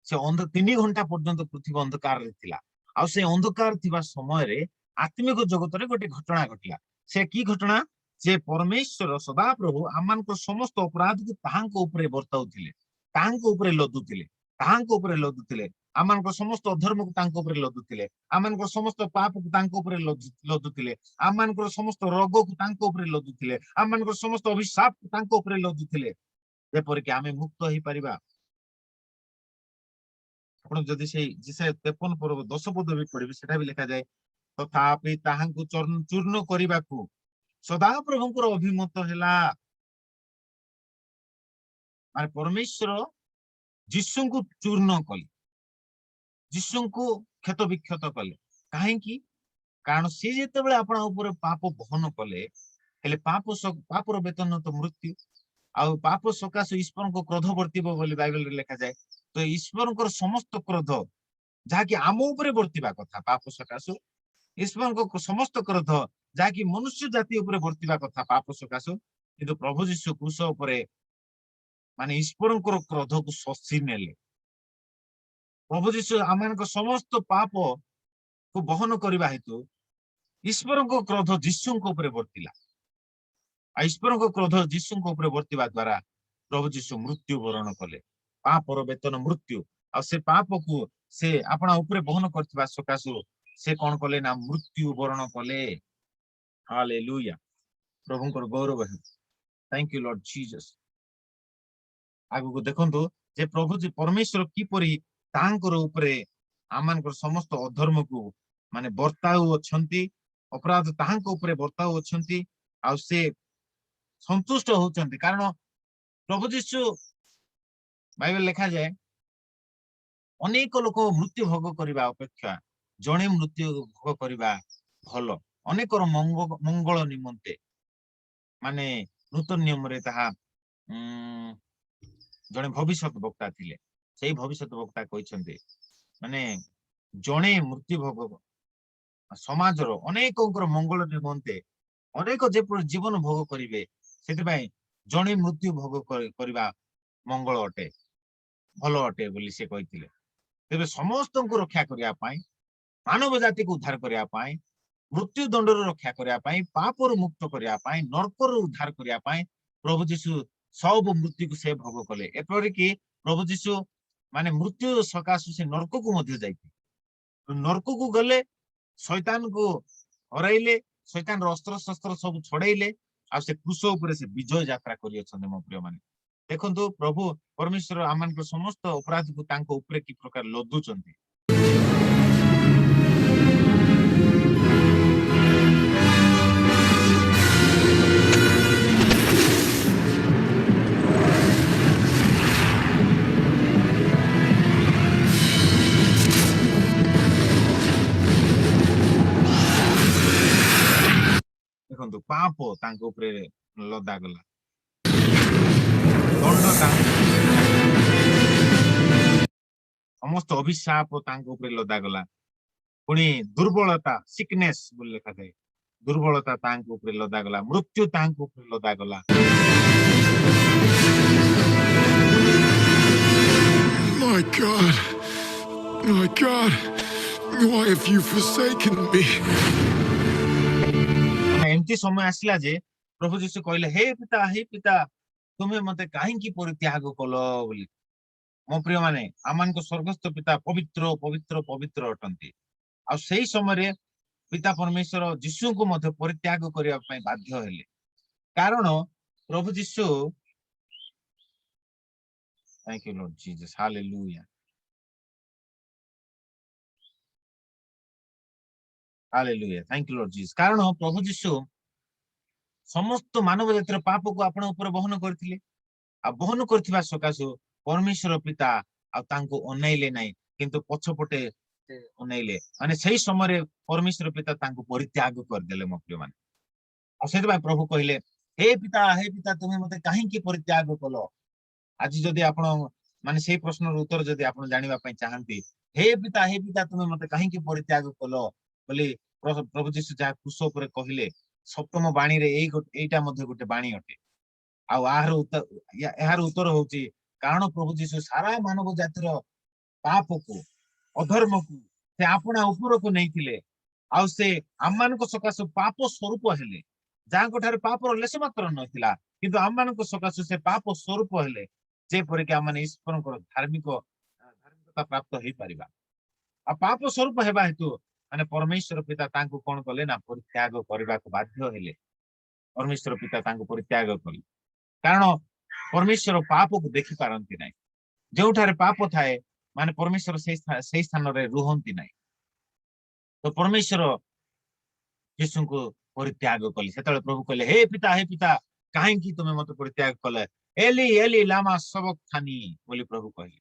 से 3 घंटा पर्यंत पृथ्वी अंधकार रे थिला आ से अंधकार थिबा समय रे आत्मिक जगत रे गोटे घटना घटिला से की घटना जे परमेश्वर सदा प्रभु आमानको समस्त अपराध को ताहांको ऊपर वर्ताउथिले ताहांको ऊपर लदुथिले ताहांको ऊपर लदुथिले आमानको समस्त अधर्म को तांको ऊपर लदुथिले आमानको समस्त पाप को तांको ऊपर लदुथिले आमानको समस्त रोग को तांको ऊपर लदुथिले आमानको समस्त अभिशाप को तांको ऊपर लदुथिले जेपर कि आमे मुक्त होई परिबा आपण जदि से जिसे 53 पर्व 10 पद भी पढिबे सेटा भी लिखा जाय तथापि ताहांको चूर्ण करिबाकू सदा प्रभुଙ୍କର अभिमत ହେଲା माने परमेश्वर यीशुଙ୍କୁ चूर्ण कले यीशुଙ୍କୁ क्षत विक्षत कले काहे कि कारण से जेते बेले आपण ऊपर पाप बहन कले हेले पापर वेतन तो मृत्यु आ पाप सकाश ईश्वर को क्रोध वर्तिबो बोली बाइबल रे लिखा जाय तो ईश्वर को समस्त क्रोध जहा कि आम ऊपर वर्तिबा कथा पाप सकाश ईश्वर को समस्त क्रोध जहा कि मनुष्य जाति ऊपर वर्तिबा कथा पाप सकाश किंतु प्रभु यीशु क्रूस ऊपर माने ईश्वर को क्रोध को शोषी नेले प्रभु यीशु आमान समस्त पाप को बहन करबा हेतु ईश्वर को क्रोध यीशु को ऊपर वर्तिला ईश्वर को क्रोध यीशु को ऊपर वर्तिबा द्वारा प्रभु यीशु मृत्यु वरण कले पापर वेतन मृत्यु आ से पाप को से अपना ऊपर बहन करथिबा सकाशु से कौन कले ना मृत्यु वरण कले हालेलुया प्रभुଙ୍କର गौरव है थैंक यू लॉर्ड जीसस आगु को देखंतु जे प्रभु जी परमेश्वर की परि तांकर ऊपर आमानकर समस्त अधर्म को माने वर्ताउ अछंती अपराध तांक ऊपर वर्ताउ अछंती आ से संतुष्ट होचंती कारण प्रभु यीशु बाइबल लिखा जाए अनेक लोक मृत्यु भोग करबा अपेक्षा जणे मृत्यु भोग करबा भलो अनेक मंगल निमंते माने नूतन नियम रे ताहा जणे भविष्यत वक्ता थिले सेही भविष्यत वक्ता कहिसंते माने जणे मृत्यु भोग समाज रो अनेक मंगल निमंते अनेक जे जीवन भोग करिवे सेति भाई जणे मृत्यु भोग करबा मंगल अटे भलो अटे बोली से कहिथिले तेबे समस्त को रक्षा करिया पाई मानव जाति को उद्धार करिया पाई मृत्यु दंड रक्षा करिया पाई पाप मुक्त करिया पाई नरक उद्धार करिया पाई प्रभु यीशु सब मृत्यु को से भोग कले एपरि कि प्रभु यीशु माने मृत्यु सकाश से नरक को मध्य जाइते नरक को गले शैतान को हराइले शैतान रो अस्त्र शस्त्र सब छड़ाइले आ से क्रूस ऊपर से विजय यात्रा करि अछन मो प्रिय माने देखंतु प्रभु परमेश्वर आमान को समस्त अपराध को तांको ऊपर की प्रकार लदु चंती देखंतु पाप तांको ऊपर लदा गला दंड समस्त अभिशाप लदा गला पुणी दुर्बलता सिकनेस बोली लिखा जाए दुर्बलता लदा गला मृत्यु लदा गला My God. My God. Why have you forsaken me? एमती समय आसला जे प्रभु जीशु कहले हे पिता तुम्हें मते काहेकि परित्याग कलो बोली मो प्रिय माने आमान को स्वर्गस्थ पिता पवित्र पवित्र पवित्र अटंती आ सेही समय पिता परमेश्वर जीशु को मते परित्याग करिया पई बाध्य हेले कारण प्रभु Jishu thank you Lord Jesus hallelujah hallelujah thank you Lord Jesus कारण प्रभु जीशु समस्त मानव जातिर पाप को आपण ऊपर बहन करथिले आ बहन करथिबा सकाशु परमेश्वर पिता आ तांको अनैले नै किंतु पछपटे अनैले माने सही समय परमेश्वर पिता तांको परित्याग कर देले मो प्रिय माने आ सेति भाई प्रभु कहले हे पिता तुम्हें मते काहे की परित्याग कलो आज जदि आपण माने सेही प्रश्नर उत्तर जदि आपण जानिबा पई चाहंती हे पिता तुम्हें मते काहे की परित्याग कलो बोली प्रभु जीशु जा क्रूस ऊपर कहले सप्तम बाणी रे एटा मध्ये गोटे बाणी अटे यार उत्तर होची कारण प्रभु जीशु सारा मानव जातिर पाप को अधर्म को से आपना ऊपर को नहीं थिले आउ से आम्मान को सकाश पाप स्वरूप हेले जाको ठारे पाप लेस मात्र नथिला किंतु आम्मान को सकाश से पाप स्वरूप हेले जे परिके आम्मान ईश्वर को धार्मिकता प्राप्त होई परिबा आ पाप स्वरूप हेबा हेतु माने परमेश्वर पिता तांको कोन कले ना परित्याग करबा को बाध्य हेले परमेश्वर पिता तांको परित्याग कले कारण परमेश्वर पाप को देखि पारंती नै जोठारे पाप थाए माने परमेश्वर से स्थान रे रुहंती नै तो परमेश्वर यीशु को परित्याग कले सेतले प्रभु कहले हे पिता काहे की तुमे मते परित्याग कले एली एली लामा सबक्तानी बोली प्रभु कहले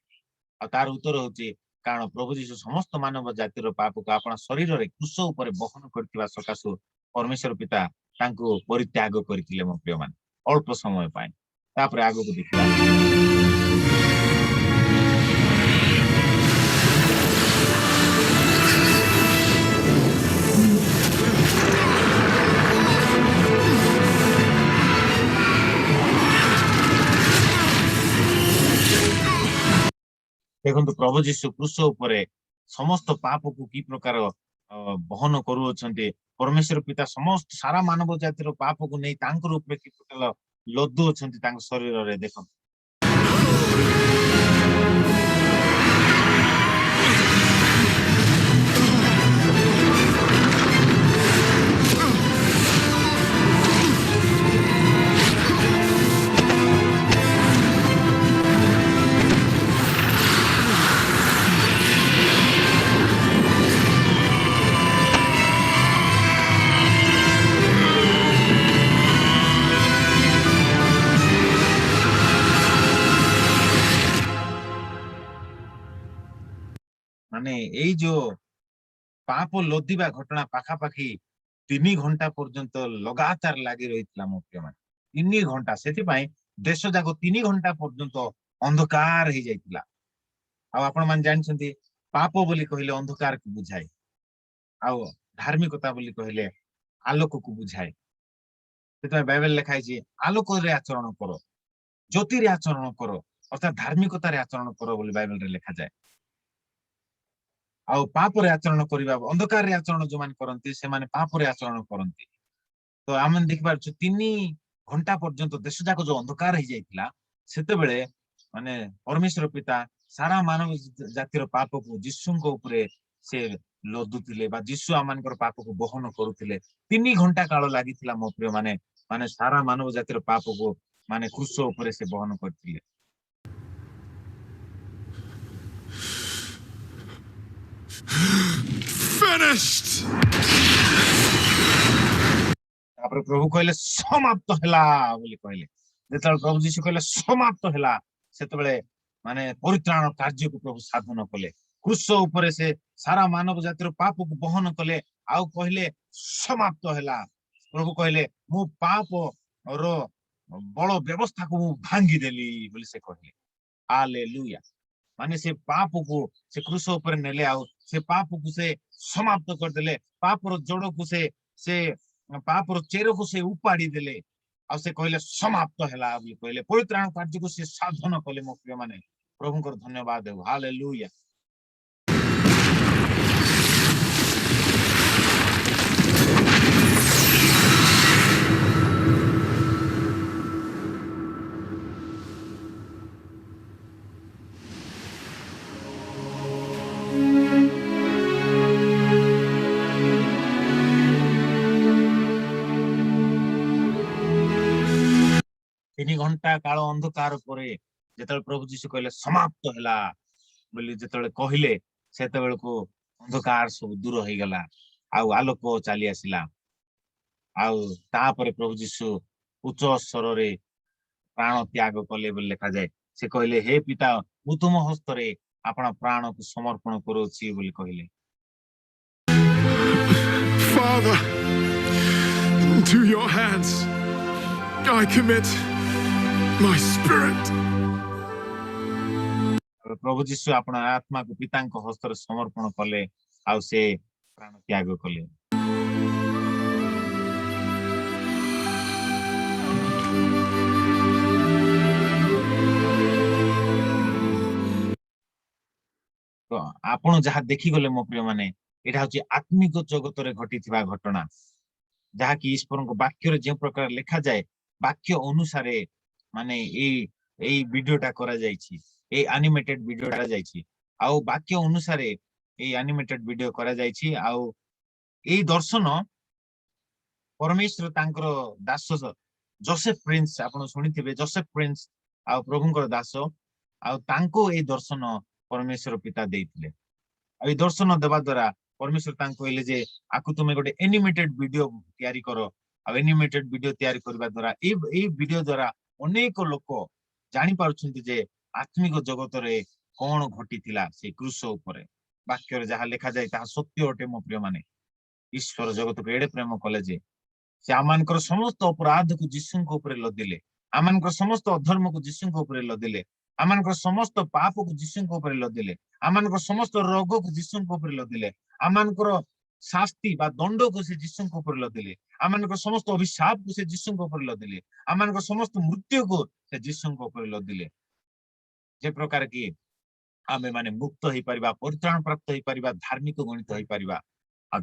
आ तार उत्तर होची कारण प्रभु जीशु समस्त मानव जातिर पाप को आपण शरीर रे क्रूस ऊपर बहन करथिबा सकाशु परमेश्वर पिता तांको परित्याग करथिले मो प्रिय मान अल्प समय पाए तापर आगो को देखिबा देखो प्रभु जीशु क्रूस ऊपर समस्त पाप को की प्रकार बहन करूछन्ते परमेश्वर पिता समस्त सारा मानव जातिर पाप को नहीं तांकर ऊपर की प्रकार लद्दु अछन्ते तांक शरीर रे देखो माने एई जो पाप लदिबा घटना पाखा पाखी 3 घंटा पर्यंत लगातार लागि रहितला मुख्य मान 3 घंटा सेति पई देश जाको 3 घंटा पर्यंत अंधकार हे जाइतिला आ आपण मान जानछन्ती पाप बोली कहिले अंधकार को बुझाए आ धार्मिकता बोली कहिले आलोक को बुझाए सेति बाइबल लिखाइ छी आलोक रे आचरण करो ज्योति रे आचरण करो अर्थात धार्मिकता रे आचरण करो बोली बाइबल रे लिखा जाए आ पाप रे आचरण करिबा अंधकार रे आचरण जो मान करंती से माने पाप रे आचरण करंती तो आमन देखबार 3 घंटा पर्यंत देश जाको जो अंधकार हे जाइतिला सेते बेले माने परमेश्वर पिता सारा मानव जातिर पाप को यीशु को ऊपर से लदुतिले बा यीशु आमानकर पाप को बहन करूतिले 3 घंटा काल लागितिला मो प्रिय माने माने सारा मानव जातिर पाप को माने क्रूस ऊपर से बहन करतिले Finished! तापर प्रभु कहले समाप्त हला बोली कहले जेतल प्रभु यीशु कहले समाप्त हला सेतबेले माने परित्राण कार्य को प्रभु साधन कले क्रूस ऊपर से सारा मानव जातिर पाप को बहन कले आउ कहले समाप्त हला प्रभु कहले मु पाप रो बड़ व्यवस्था को भांगी देली बोली से कहले हालेलुया माने से पाप को से क्रूस ऊपर नेले आउ से पाप को से समाप्त कर देले पापर जड़ को से पापर चेर को से उपाड़ी देले आ से कहले समाप्त हैला बोली कहले पवित्राण कार्य को से साधन कले मो प्रिय माने प्रभुଙ୍କର धन्यवाद देव हालेलुया तीन घंटा काल अंधकार परे जेतले प्रभु जीशु कहले समाप्त हैला बोली जेतले कहले सेते बेल को अंधकार सब दूर हो गला आउ आलोक चली आसिला आउ तापरे प्रभु जीशु उच्च स्वर रे प्राण त्याग कले बोली लिखा जाए से कहले हे पिता मु तुम हस्त रे आपण प्राण को समर्पण करूछि बोली कहले Father, into your hands I commit my spirit. प्रभु जीशु आपण आत्मा को पिता हस्त रे समर्पण कले आउ से प्राण त्याग कले तो आपण जहा देखि गले मो प्रिय माने एटा होची आत्मिक जगत रे घटिथिबा घटना जहा कि ईश्वर को वाक्य रे जे प्रकार लिखा जाए वाक्य अनुसार माने ए वीडियोटा करा जायछि ए एनिमेटेड वीडियो करा जायछि आउ वाक्य अनुसार ए एनिमेटेड वीडियो करा जायछि आउ ए दर्शन परमेश्वर तांकर दास जोसेफ प्रिंस आपण सुनिथिबे जोसेफ प्रिंस आउ प्रभुଙ୍କର दास आउ तांको ए दर्शन परमेश्वर पिता देइथिले आ ए दर्शन देबा द्वारा परमेश्वर तांको कहले जे आकु तुमे गोटे एनिमेटेड वीडियो तयारी करो आ एनिमेटेड वीडियो तयारी करबा द्वारा ए वीडियो द्वारा अनेक लोक जानि पारुछन्ति जे आत्मिक जगत रे कोन घटिथिला से क्रूस ऊपर वाक्य रे जहा लिखा जाय ता सत्य अटे मो प्रिय माने ईश्वर जगत को एडे प्रेम कले जे से आमानकर समस्त अपराध को यीशु को ऊपर लदिले आमानकर समस्त अधर्म को यीशु को ऊपर लदिले आमानकर समस्त पाप को यीशु को ऊपर लदिले आमानकर समस्त रोग को यीशु को ऊपर लदिले आमानकर शास्ति बा दंड को से यीशु को ऊपर लदिले आमानकर समस्त अभिशाप को से यीशु को ऊपर लदिले आमानकर समस्त मृत्यु को से यीशु को ऊपर लदिले जे प्रकार की आमे माने मुक्त होई परिबा परित्राण प्राप्त होई परिबा धार्मिक गणित होई परिबा आ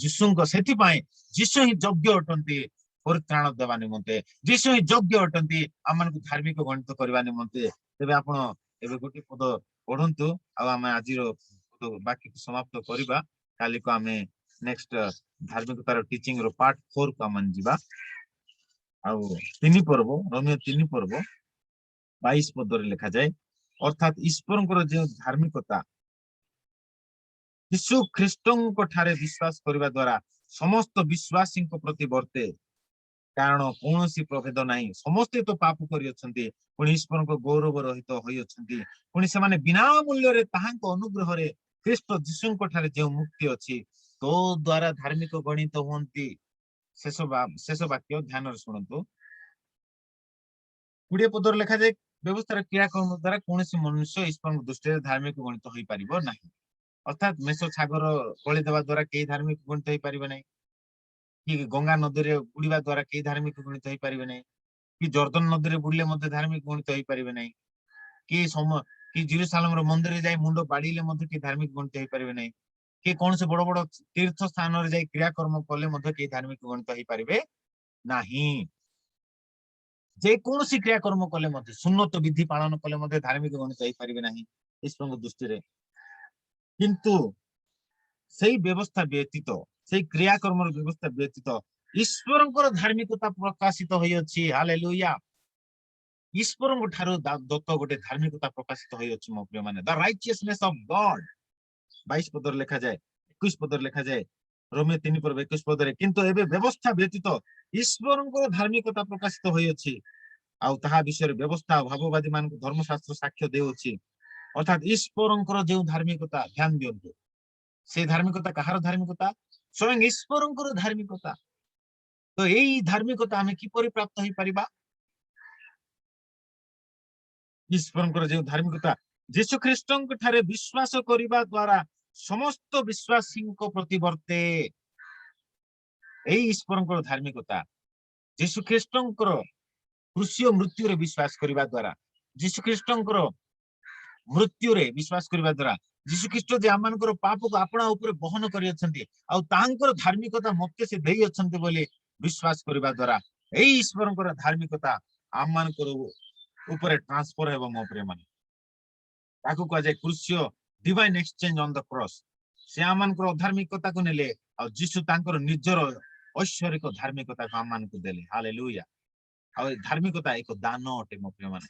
यीशु को सेति पाए यीशु ही योग्य अटंती परित्राण देवा निमंते यीशु ही योग्य अटंती आमन को धार्मिक गणित करबा निमंते तेबे आपण एबे गोटी पद पढंतु आ आमे आजिरो बाकी समाप्त करबा काली को आमे नेक्स्ट धार्मिकतार टीचिंग रो पार्ट 4 को मन जीवा आ तीन पर्व रोमियो 3 पर्व 22 पद रे लिखा जाय अर्थात ईश्वरଙ୍କର जे धार्मिकता यीशु ख्रीष्टों को ठारे विश्वास करबा द्वारा समस्त विश्वासी को प्रति वर्ते कारण कोनोसी प्रभेद नाही समस्त तो पाप करि अछंती पुनी ईश्वर को गौरव रहित होई अछंती पुनी से माने बिना मूल्य रे ताहां को अनुग्रह रे ख्रीष्ट यीशु को ठारे जे मुक्ति अछि तो द्वारा धार्मिक गणित होंती शेष वाक्य ध्यान रे सुनंतु 20 पदर लिखा जाय व्यवस्था क्रियाकर्म द्वारा कोनोसी मनुष्य ईश्वर दृष्टि रे धार्मिक गणित होई परिबो नाही अर्थात मेष छागर बलि देवा द्वारा कई धार्मिक गणित होई परिबे नै कि गंगा नदी रे बुड़ीबा द्वारा कई धार्मिक गणित होई परिबे नै कि जर्दन नदी रे बुड़ले मध्ये धार्मिक गणित होई परिबे नै कि जेरूशलेम रो मंदिर रे जाई मुंडो बाडीले मध्ये कि धार्मिक गणित होई परिबे नै कि कोन से बड़ बड़ तीर्थ स्थान रे जाई क्रियाकर्म कले मध्ये कि धार्मिक गणित होई परिबे नाही जे कोनोसी क्रियाकर्म कले मध्ये सुन्नत विधि पालन कले मध्ये धार्मिक गणित होई परिबे नाही ईश्वर दृष्टि रे किंतु सही व्यवस्था व्यतीत सही क्रियाकर्म व्यवस्था व्यतीत ईश्वरଙ୍କର धार्मिकता प्रकाशित होई अछि हालेलुया ईश्वरଙ୍କ ठारो दत्त गोटे धार्मिकता प्रकाशित होई अछि मो प्रिय माने द राइचियसनेस ऑफ गॉड 22 पदर लिखा जाय 21 पदर लिखा जाय रोमियो 3 पर 21 पदरे किंतु एबे व्यवस्था व्यतीत ईश्वरଙ୍କର धार्मिकता प्रकाशित होई अछि आ ताहा विषय व्यवस्था भाववादी मान धर्मशास्त्र साक्ष्य देउछि अर्थात ईश्वरଙ୍କର जे धार्मिकता ध्यान दियंतु से धार्मिकता कहार धार्मिकता स्वयं ईश्वरଙ୍କର धार्मिकता तो एई धार्मिकता हमें किपरि प्राप्त होई परिबा ईश्वरଙ୍କର ଯେଉଁ ଧାର୍ମିକତା ଯୀଶୁ ଖ୍ରୀଷ୍ଟଙ୍କ ଠାରେ ବିଶ୍ୱାସ କରିବା ଦ୍ୱାରା ସମସ୍ତ ବିଶ୍ୱାସୀଙ୍କ ପ୍ରତି ବର୍ତ୍ତେ। ଏଇ ଈଶ୍ୱରଙ୍କର ଧାର୍ମିକତା ଯୀଶୁ ଖ୍ରୀଷ୍ଟଙ୍କର କୃଷି ମୃତ୍ୟୁରେ ବିଶ୍ୱାସ କରିବା ଦ୍ୱାରା ଯୀଶୁ ଖ୍ରୀଷ୍ଟଙ୍କର ମୃତ୍ୟୁରେ ବିଶ୍ୱାସ କରିବା ଦ୍ୱାରା ଯୀଶୁ ଖ୍ରୀଷ୍ଟ ଯେ ଆମମାନଙ୍କର ପାପକୁ ଆପଣା ଉପରେ ବହନ କରିଅଛନ୍ତି ଆଉ ତାଙ୍କର ଧାର୍ମିକତା ମତେ ସେ ଦେଇଅଛନ୍ତି ବୋଲି ବିଶ୍ୱାସ କରିବା ଦ୍ୱାରା ଏଇ ଈଶ୍ୱରଙ୍କର ଧାର୍ମିକତା ଆମମାନଙ୍କର ଉପରେ ଟ୍ରାନ୍ସଫର ହେବ ମୋ ପ୍ରିୟମାନେ। ତାକୁ କୁହାଯାଏ କୃଷି divine exchange on the cross. ସେ ଆମମାନଙ୍କର ଅଧାର୍ମିକତାକୁ ନେଲେ ଆଉ ଯୀଶୁ ତାଙ୍କର ନିଜର ଐଶ୍ୱରିକ ଧାର୍ମିକତାକୁ ଆମମାନଙ୍କୁ ଦେଲେ। ହାଲେଲୁୟା। ଆଉ ଏ ଧାର୍ମିକତା ଏକ ଦାନ ଅଟେ ମୋ ପ୍ରିୟମାନେ।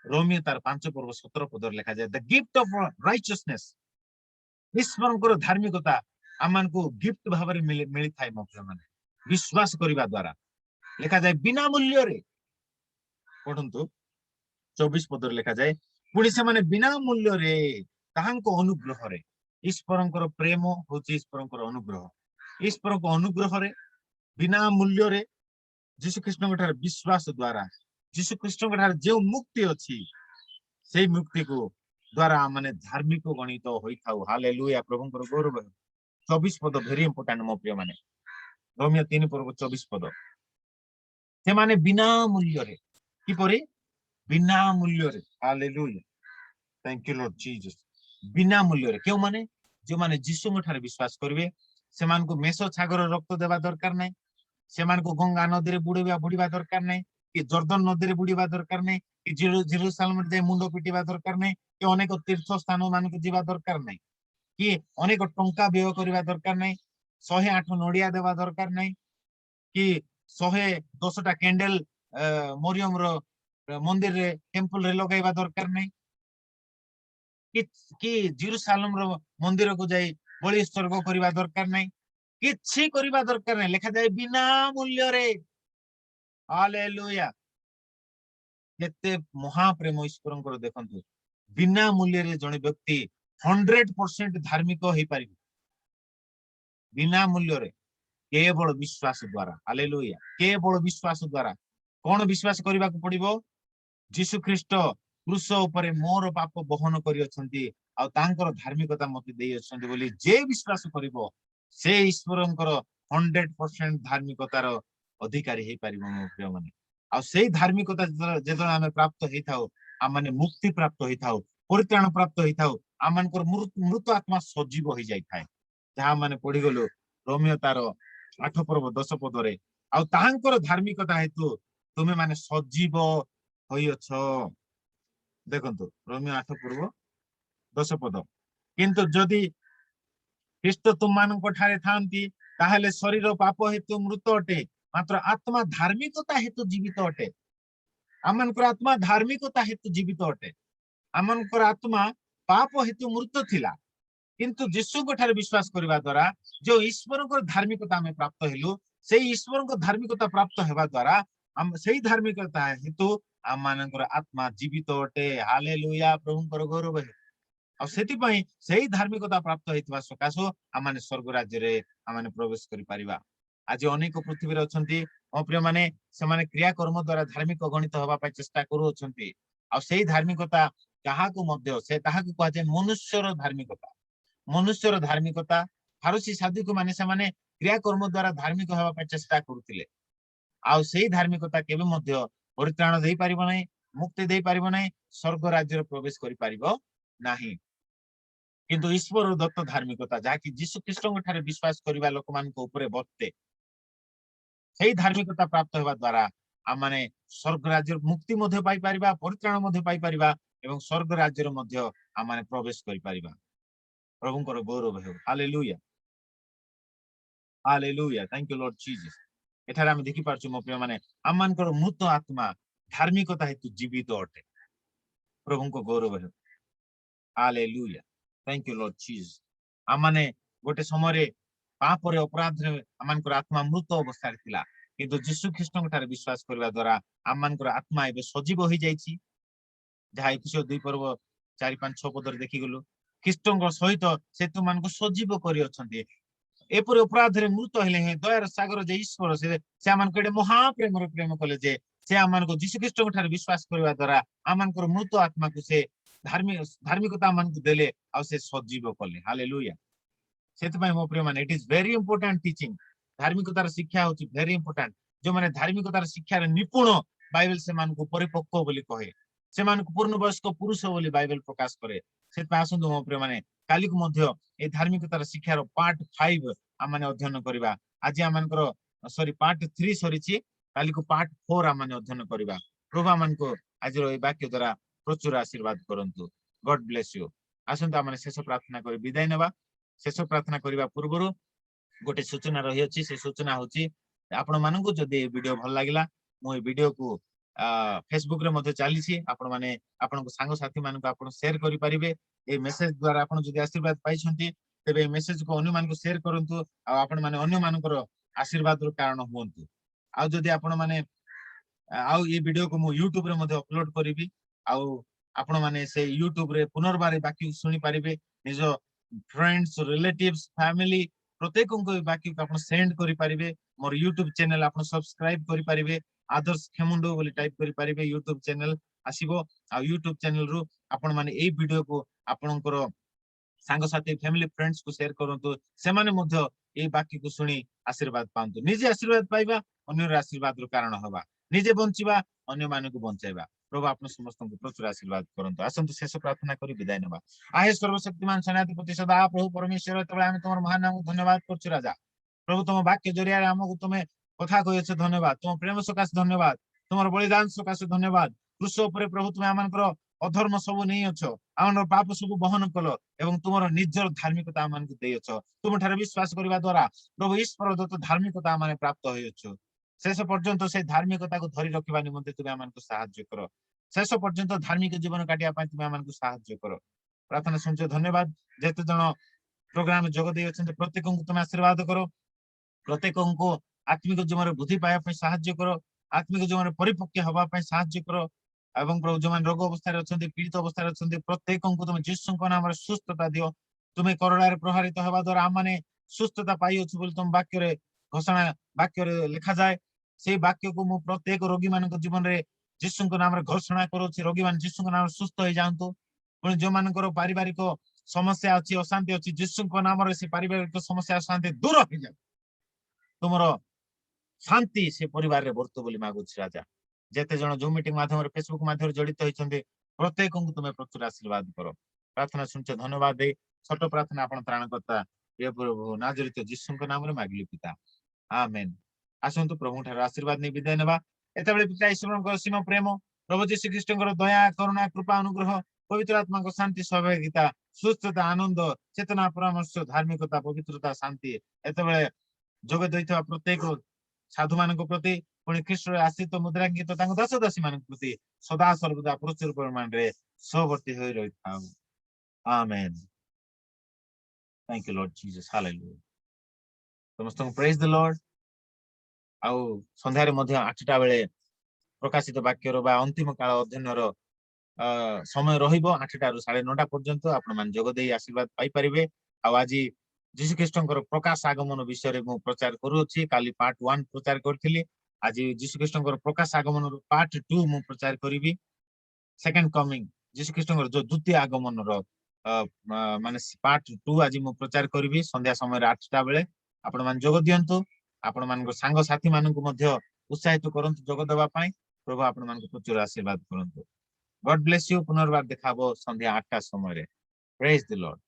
ରୋମିଓ ତାର 5 ପର୍ବ 17 ପଦରେ ଲେଖାଯାଏ ଦ ଗିଫ୍ଟ ଅଫ ରାଇଚିୟସନେସ୍। ଈଶ୍ୱରଙ୍କର ଧାର୍ମିକତା ଆମମାନଙ୍କୁ ଗିଫ୍ଟ ଭାବରେ ମିଳିଥାଏ ମୋ ପ୍ରିୟମାନେ ବିଶ୍ୱାସ କରିବା ଦ୍ୱାରା। ଲେଖାଯାଏ ବିନା ମୂଲ୍ୟରେ। ପଢନ୍ତୁ 24 ପଦରେ ଲେଖାଯାଏ ପୁଣି ସେମାନେ ବିନା ମୂଲ୍ୟରେ ତାହାଙ୍କ ଅନୁଗ୍ରହରେ। ଈଶ୍ୱରଙ୍କର ପ୍ରେମ ହଉଛି ଈଶ୍ୱରଙ୍କର ଅନୁଗ୍ରହ। ଈଶ୍ୱରଙ୍କ ଅନୁଗ୍ରହରେ ବିନା ମୂଲ୍ୟରେ ଯୀଶୁ ଖ୍ରୀଷ୍ଟଙ୍କ ଠାରେ ବିଶ୍ୱାସ ଦ୍ୱାରା ଯୀଶୁ ଖ୍ରୀଷ୍ଟଙ୍କ ଠାରେ ଯେଉଁ ମୁକ୍ତି ଅଛି ସେଇ ମୁକ୍ତିକୁ ଦ୍ୱାରା ଆମେ ଧାର୍ମିକ ଗଣିତ ହୋଇଥାଉ। ହାଲେଲୁୟା। ପ୍ରଭୁଙ୍କର ଗୌରବ। 24 ପଦ ଭେରି ଇମ୍ପୋର୍ଟାଣ୍ଟ ମୋ ପ୍ରିୟମାନେ। ରୋମିଓ 3 ପର୍ବ 24 ପଦ। ସେମାନେ ବିନା ମୂଲ୍ୟରେ। କିପରି? ବିନା ମୂଲ୍ୟରେ। Hallelujah. Thank you Lord Jesus. ବିନା ମୂଲ୍ୟରେ କେଉଁମାନେ? ଯେଉଁମାନେ ଯୀଶୁଙ୍କ ଠାରେ ବିଶ୍ୱାସ କରିବେ ସେମାନଙ୍କୁ ମେଷ ଛାଗର ରକ୍ତ ଦେବା ଦରକାର ନାହିଁ। ସେମାନଙ୍କୁ ଗଙ୍ଗା ନଦୀରେ ବୁଡିବା ଦରକାର ନାହିଁ କି ଜର୍ଦ୍ଦନ ନଦୀରେ ବୁଡିବା ଦରକାର ନାହିଁ କି ଜେରୁସାଲେମରେ ଯାଇ ମୁଣ୍ଡ ପିଟିବା ଦରକାର ନାହିଁ କି ଅନେକ ତୀର୍ଥ ସ୍ଥାନ ମାନଙ୍କୁ ଯିବା ଦରକାର ନାହିଁ କି ଅନେକ ଟଙ୍କା ବ୍ୟୟ କରିବା ଦରକାର ନାହିଁ। 108 ନଡିଆ ଦେବା ଦରକାର ନାହିଁ କି 110ଟା କ୍ୟାଣ୍ଡେଲ ମରିୟମର ମନ୍ଦିରରେ ଟେମ୍ପଲରେ ଲଗାଇବା ଦରକାର ନାହିଁ କି ଜେରୁସାଲେମର ମନ୍ଦିରକୁ ଯାଇ ବଳି ଉତ୍ସର୍ଗ କରିବା ଦରକାର ନାହିଁ। କିଛି କରିବା ଦରକାର ନାହିଁ। ଲେଖାଯାଏ ବିନା ମୂଲ୍ୟରେ। ହାଲେଲୁୟା। କେତେ ମହାପ୍ରେମ ଈଶ୍ୱରଙ୍କର ଦେଖନ୍ତୁ। ବିନା ମୂଲ୍ୟରେ ଜଣେ ବ୍ୟକ୍ତି 100% ଧାର୍ମିକ ହେଇପାରିବ ବିନା ମୂଲ୍ୟରେ କେବଳ ବିଶ୍ୱାସ ଦ୍ୱାରା। ହାଲେଲୁୟା। କେବଳ ବିଶ୍ୱାସ ଦ୍ୱାରା। କଣ ବିଶ୍ୱାସ କରିବାକୁ ପଡିବ? ଯୀଶୁ ଖ୍ରୀଷ୍ଟ କ୍ରୁଶ ଉପରେ ମୋର ପାପ ବହନ କରିଅଛନ୍ତି ଆଉ ତାଙ୍କର ଧାର୍ମିକତା ମତେ ଦେଇଅଛନ୍ତି ବୋଲି ଯେ ବିଶ୍ୱାସ କରିବ ସେ ଈଶ୍ୱରଙ୍କର 100% ଧାର୍ମିକତାର ଅଧିକାରୀ ହେଇପାରିବ ମୋ ପ୍ରିୟମାନେ। ଆଉ ସେଇ ଧାର୍ମିକତା ଯେତେବେଳେ ଆମେ ପ୍ରାପ୍ତ ହେଇଥାଉ ଆମମାନେ ମୁକ୍ତି ପ୍ରାପ୍ତ ହେଇଥାଉ, ପରିତ୍ରାଣ ପ୍ରାପ୍ତ ହେଇଥାଉ, ଆମମାନଙ୍କର ମୃତ ଆତ୍ମା ସଜୀବ ହେଇଯାଇଥାଏ। ଯାହା ମାନେ ପଢିଗଲୁ ରୋମିଓ ତାର 8 ପର୍ବ 10 ପଦରେ। ଆଉ ତାହାଙ୍କର ଧାର୍ମିକତା ହେତୁ ତୁମେ ମାନେ ସଜୀବ ହୋଇଅଛ। ଦେଖନ୍ତୁ ରୋମିଓ 8 ପର୍ବ 10 ପଦ। କିନ୍ତୁ ଯଦି ଖ୍ରୀଷ୍ଟ ତୁମମାନଙ୍କ ଠାରେ ଥାନ୍ତି ତାହେଲେ ଶରୀର ପାପ ହେତୁ ମୃତ ଅଟେ ମାତ୍ର ଆତ୍ମା ଧାର୍ମିକତା ହେତୁ ଜୀବିତ ଅଟେ। ଆମମାନଙ୍କର ଆତ୍ମା ଧାର୍ମିକତା ହେତୁ ଜୀବିତ ଅଟେ। ଆମମାନଙ୍କର ଆତ୍ମା ପାପ ହେତୁ ମୃତ ଥିଲା କିନ୍ତୁ ଯୀଶୁଙ୍କ ଠାରେ ବିଶ୍ୱାସ କରିବା ଦ୍ୱାରା ଯୋଉ ଈଶ୍ୱରଙ୍କର ଧାର୍ମିକତା ଆମେ ପ୍ରାପ୍ତ ହେଲୁ ସେଇ ଈଶ୍ୱରଙ୍କ ଧାର୍ମିକତା ପ୍ରାପ୍ତ ହେବା ଦ୍ୱାରା ସେଇ ଧାର୍ମିକତା ହେତୁ ଆମମାନଙ୍କର ଆତ୍ମା ଜୀବିତ ଅଟେ। ହାଲେଲୁୟା। ପ୍ରଭୁଙ୍କର ଗୌରବ। ଆଉ ସେଥିପାଇଁ ସେଇ ଧାର୍ମିକତା ପ୍ରାପ୍ତ ହେଇଥିବା ସକାଶୁ ଆମମାନେ ସ୍ୱର୍ଗ ରାଜ୍ୟରେ ଆମମାନେ ପ୍ରବେଶ କରିପାରିବା। ଆଜି ଅନେକ ପୃଥିବୀରେ ଅଛନ୍ତି ମୋ ପ୍ରିୟମାନେ ସେମାନେ କ୍ରିୟାକର୍ମ ଦ୍ୱାରା ଧାର୍ମିକ ଗଣିତ ହେବା ପାଇଁ ଚେଷ୍ଟା କରୁଅଛନ୍ତି। ଆଉ ସେଇ ଧାର୍ମିକତା କାହାକୁ ମଧ୍ୟ ତାହାକୁ କୁହାଯାଏ ମନୁଷ୍ୟର ଧାର୍ମିକତା। ମନୁଷ୍ୟର ଧାର୍ମିକତା ଫାରୁସୀ ସାଧୁକ ମାନେ ସେମାନେ କ୍ରିୟାକର୍ମ ଦ୍ୱାରା ଧାର୍ମିକ ହେବା ପାଇଁ ଚେଷ୍ଟା କରୁଥିଲେ। ଆଉ ସେଇ ଧାର୍ମିକତା କେବେ ମଧ୍ୟ ପରିତ୍ରାଣ ଦେଇପାରିବ ନାହିଁ, ମୁକ୍ତି ଦେଇପାରିବ ନାହିଁ, ସ୍ୱର୍ଗ ରାଜ୍ୟରେ ପ୍ରବେଶ କରିପାରିବ ନାହିଁ। କିନ୍ତୁ ଈଶ୍ୱର ଦତ୍ତ ଧାର୍ମିକତା ଯାହାକି ଯୀଶୁ ଖ୍ରୀଷ୍ଟଙ୍କ ଠାରେ ବିଶ୍ୱାସ କରିବା ଲୋକମାନଙ୍କ ଉପରେ ବର୍ତ୍ତେ ସେଇ ଧାର୍ମିକତା ପ୍ରାପ୍ତ ହେବା ଦ୍ୱାରା ଆମମାନେ ସ୍ୱର୍ଗ ରାଜ୍ୟର ମୁକ୍ତି ମଧ୍ୟ ପାଇପାରିବା, ପରିତ୍ରାଣ ମଧ୍ୟ ପାଇପାରିବା ଏବଂ ସ୍ୱର୍ଗ ରାଜ୍ୟରେ ମଧ୍ୟ ଆମମାନେ ପ୍ରବେଶ କରିପାରିବା। ପ୍ରଭୁଙ୍କର ଗୌରବ ହେଉ। Hallelujah. Hallelujah. Thank you Lord Jesus. ଏଠାରେ ଆମେ ଦେଖିପାରୁଛୁ ମୋ ପ୍ରିୟମାନେ ଆମମାନଙ୍କର ମୃତ ଆତ୍ମା ଧାର୍ମିକତା ହେତୁ ଜୀବିତ ଅଟେ। ପ୍ରଭୁଙ୍କ ଗୌରବ ହେଉ। Hallelujah. Thank you Lord Jesus. ଆମମାନେ ଗୋଟେ ସମୟରେ ପାପରେ ଅପରାଧରେ ଆମମାନଙ୍କର ଆତ୍ମା ମୃତ ଅବସ୍ଥାରେ ଥିଲା କିନ୍ତୁ ଯୀଶୁ ଖ୍ରୀଷ୍ଟଙ୍କ ଠାରେ ବିଶ୍ୱାସ କରିବା ଦ୍ୱାରା ଆମମାନଙ୍କର ଆତ୍ମା ଏବେ ସଜୀବ ହେଇଯାଇଛି। ଯାହା ଏଫେସୀୟ 2 ପର୍ବ 4, 5, 6 ପଦରେ ଦେଖିଗଲୁ। ଖ୍ରୀଷ୍ଟଙ୍କ ସହିତ ସେ ତୁମମାନଙ୍କୁ ସଜୀବ କରିଅଛନ୍ତି। ଏପରି ଅପରାଧରେ ମୃତ ହେଲେ ହିଁ ଦୟାର ସାଗର ଯେ ଈଶ୍ୱର ସେ ଆମମାନଙ୍କୁ ଏଟେ ମହାପ୍ରେମରେ ପ୍ରେମ କଲେ ଯେ से आमको जीशु ख्रीष्ट ठारे विश्वास करबा द्वारा आमनकर मृत आत्मा को से धार्मिकता आमको देले आ से सजीव कले हालेलुया सेत पय मो प्रिय माने it is very important teaching धार्मिकतार शिक्षा होची वेरी इंपोर्टेंट जो माने धार्मिकतार शिक्षार निपुण बाइबल से मानको परिपक्व बोली कहे से मानको पूर्ण वयस्क पुरुष बोली बाइबल प्रकाश करे सेत पय आसंतु मो प्रिय माने काली को मध्य ए धार्मिकतार शिक्षार पार्ट 5 आ माने अध्ययन करबा आज आमनकर सॉरी पार्ट 3 सरीची काली को पार्ट 4 आ माने अध्ययन करबा प्रभु आमनको आज रो ए वाक्य द्वारा प्रचुर आशीर्वाद करंतु गॉड ब्लेस यू आसंतु आ माने शेष प्रार्थना कर विदाय नेबा शेष प्रार्थना करबा पूर्वरु गोटे सूचना रही अछि से सूचना होची आपण मानकु जदि वीडियो भल लागिला मो वीडियो को फेसबुक रे मध्ये चालीसी आपण माने आपण सांग साथी मानकु आपण शेयर करि परिबे ए मेसेज द्वारा आपण जदि आशीर्वाद पाइछंती तेबे मेसेज को अन्य मानकु शेयर करंतु आ आपण माने अन्य मानकर आशीर्वाद रो कारण होंतु आ जदि आपण माने आ ए वीडियो को मो YouTube रे मध्ये अपलोड करिवि आ आपण माने से YouTube रे पुनर्बार बाकी सुनि परिबे निज फ्रेंड्स रिलेटिव्स फैमिली प्रत्येक को बाकी को आपण सेंड करि परिबे मोर YouTube चैनल आपण सब्सक्राइब करि परिबे आदर्श खेमुंडो बोली टाइप करि परिबे YouTube चैनल आसीबो आ YouTube चैनल रु आपण माने ए वीडियो को आपणकर सांग साथी फैमिली फ्रेंड्स को शेयर करंतु से माने मध्ये ए बाकी को सुनी आशीर्वाद पांतु निजे आशीर्वाद पाइबा अन्य आशीर्वाद रो कारण होबा निजे बंचिबा अन्य माने को बंचाइबा प्रभु आपण समस्त को प्रचुर आशीर्वाद करंतु आसंतु शेष प्रार्थना करी विदाय नेबा आहे सर्वशक्तिमान सेनाधिपति सदा प्रभु परमेश्वर तबे हम तोर महान नाम धन्यवाद करछु राजा प्रभु तुम वाक्य जरिया हमको तुमे कथा कहछ धन्यवाद तुम प्रेम सकाश धन्यवाद तुमर बलिदान सकाश धन्यवाद क्रूस ऊपर प्रभु तुम आमनकर अधर्म सब नहीं अछ आमन पाप सब बहन कलो एवं तुमर निजर धार्मिकता आमन को देयछ तुम ठारे विश्वास करबा द्वारा प्रभु ईश्वर दत्त धार्मिकता माने प्राप्त होयछ शेष पर्यंत से धार्मिकता को धरि रखिबा निमंते तुम आमन को सहायता करो शेष पर्यंत धार्मिक जीवन काटिया पय तुम आमन को सहायता करो प्रार्थना सुनछ धन्यवाद जेते जण प्रोग्राम जोग देय अछन प्रत्येक को तुम आशीर्वाद करो प्रत्येक को आत्मिक जीवन रे बुद्धि पाया पय सहायता करो आत्मिक जीवन रे परिपक्व होबा पय सहायता करो एवं प्रभु जो मान रोग अवस्था रे अछन पीड़ित अवस्था रे अछन प्रत्येक को तुम यीशु को नाम रे सुस्थता दियो तुमे करुणा रे प्रहारित होबा द्वारा हम माने सुस्थता पाई अछि बोल तुम वाक्य रे घोषणा वाक्य रे लिखा जाय से वाक्य को मु प्रत्येक रोगी मान को जीवन रे यीशु को नाम रे घोषणा करूछि रोगी मान यीशु को नाम रे सुस्थ हो जांतु पुणी जो मानकर पारिवारिक समस्या अछि अशांति अछि यीशु को नाम रे से पारिवारिक समस्या अशांति दूर हो जाय तुमरो शांति से परिवार रे वर्त बोली मागुछि राजा जेते जण जो मीटिंग माध्यम रे फेसबुक माध्यम रे जड़ित होइछन्ते प्रत्येक को तुमे प्रचुर आशीर्वाद करो प्रार्थना सुनछ धन्यवाद दे छोट प्रार्थना आपण त्राणकर्ता प्रिय प्रभु नाजरित यीशु को नाम रे मागली पिता आमेन आसंतु प्रभु ठार आशीर्वाद नै विदाय नेबा एतबेले पिता ईश्वर को असीम प्रेम प्रभु यीशु ख्रीष्ट को दया करुणा कृपा अनुग्रह पवित्र आत्मा को शांति सहभागिता सुस्थता आनंद चेतना परामर्श धार्मिकता पवित्रता शांति एतबेले जोग दैथवा प्रत्येक साधु मान प्रति पुणी ख्रीष्ट आश्रित मुद्रांकित दास दासी मान प्रति सदा सर्वदा प्रचुर परिमाण रे सहवर्ती होई रही था amen thank you Lord Jesus hallelujah समस्त प्रेज द लॉर्ड आउ संध्या रे मध्य 8टा बेले प्रकाशित वाक्य रो बा अंतिम काल अध्ययन रो समय रहिबो 8टा रु 9:30 पर्यंत आपण मान जोग देई आशीर्वाद पाई परिबे आ आज जीशु ख्रीष्टंकर प्रकाश आगमन विषय रे मु प्रचार करूछि काली पार्ट 1 प्रचार करथिली आज जीशु ख्रीष्टंकर प्रकाश आगमन रो पार्ट 2 मु प्रचार करिवि सेकंड कमिंग जीशु ख्रीष्टंकर जो द्वितीय आगमन रो माने पार्ट 2 आज मु प्रचार करिवि संध्या समय रे 8टा बेले आपण मान जोग दियंतु आपण मान को सांग साथी मान को मध्य उत्साहित करंतु जोग देबा पई प्रभु आपण मान को प्रचुर आशीर्वाद करंतु गॉड ब्लेस यू पुनर्बार देखाबो संध्या 8टा समय रे प्रेज द लॉर्ड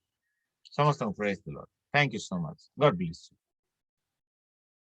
समस्त praise the Lord thank you so much God bless you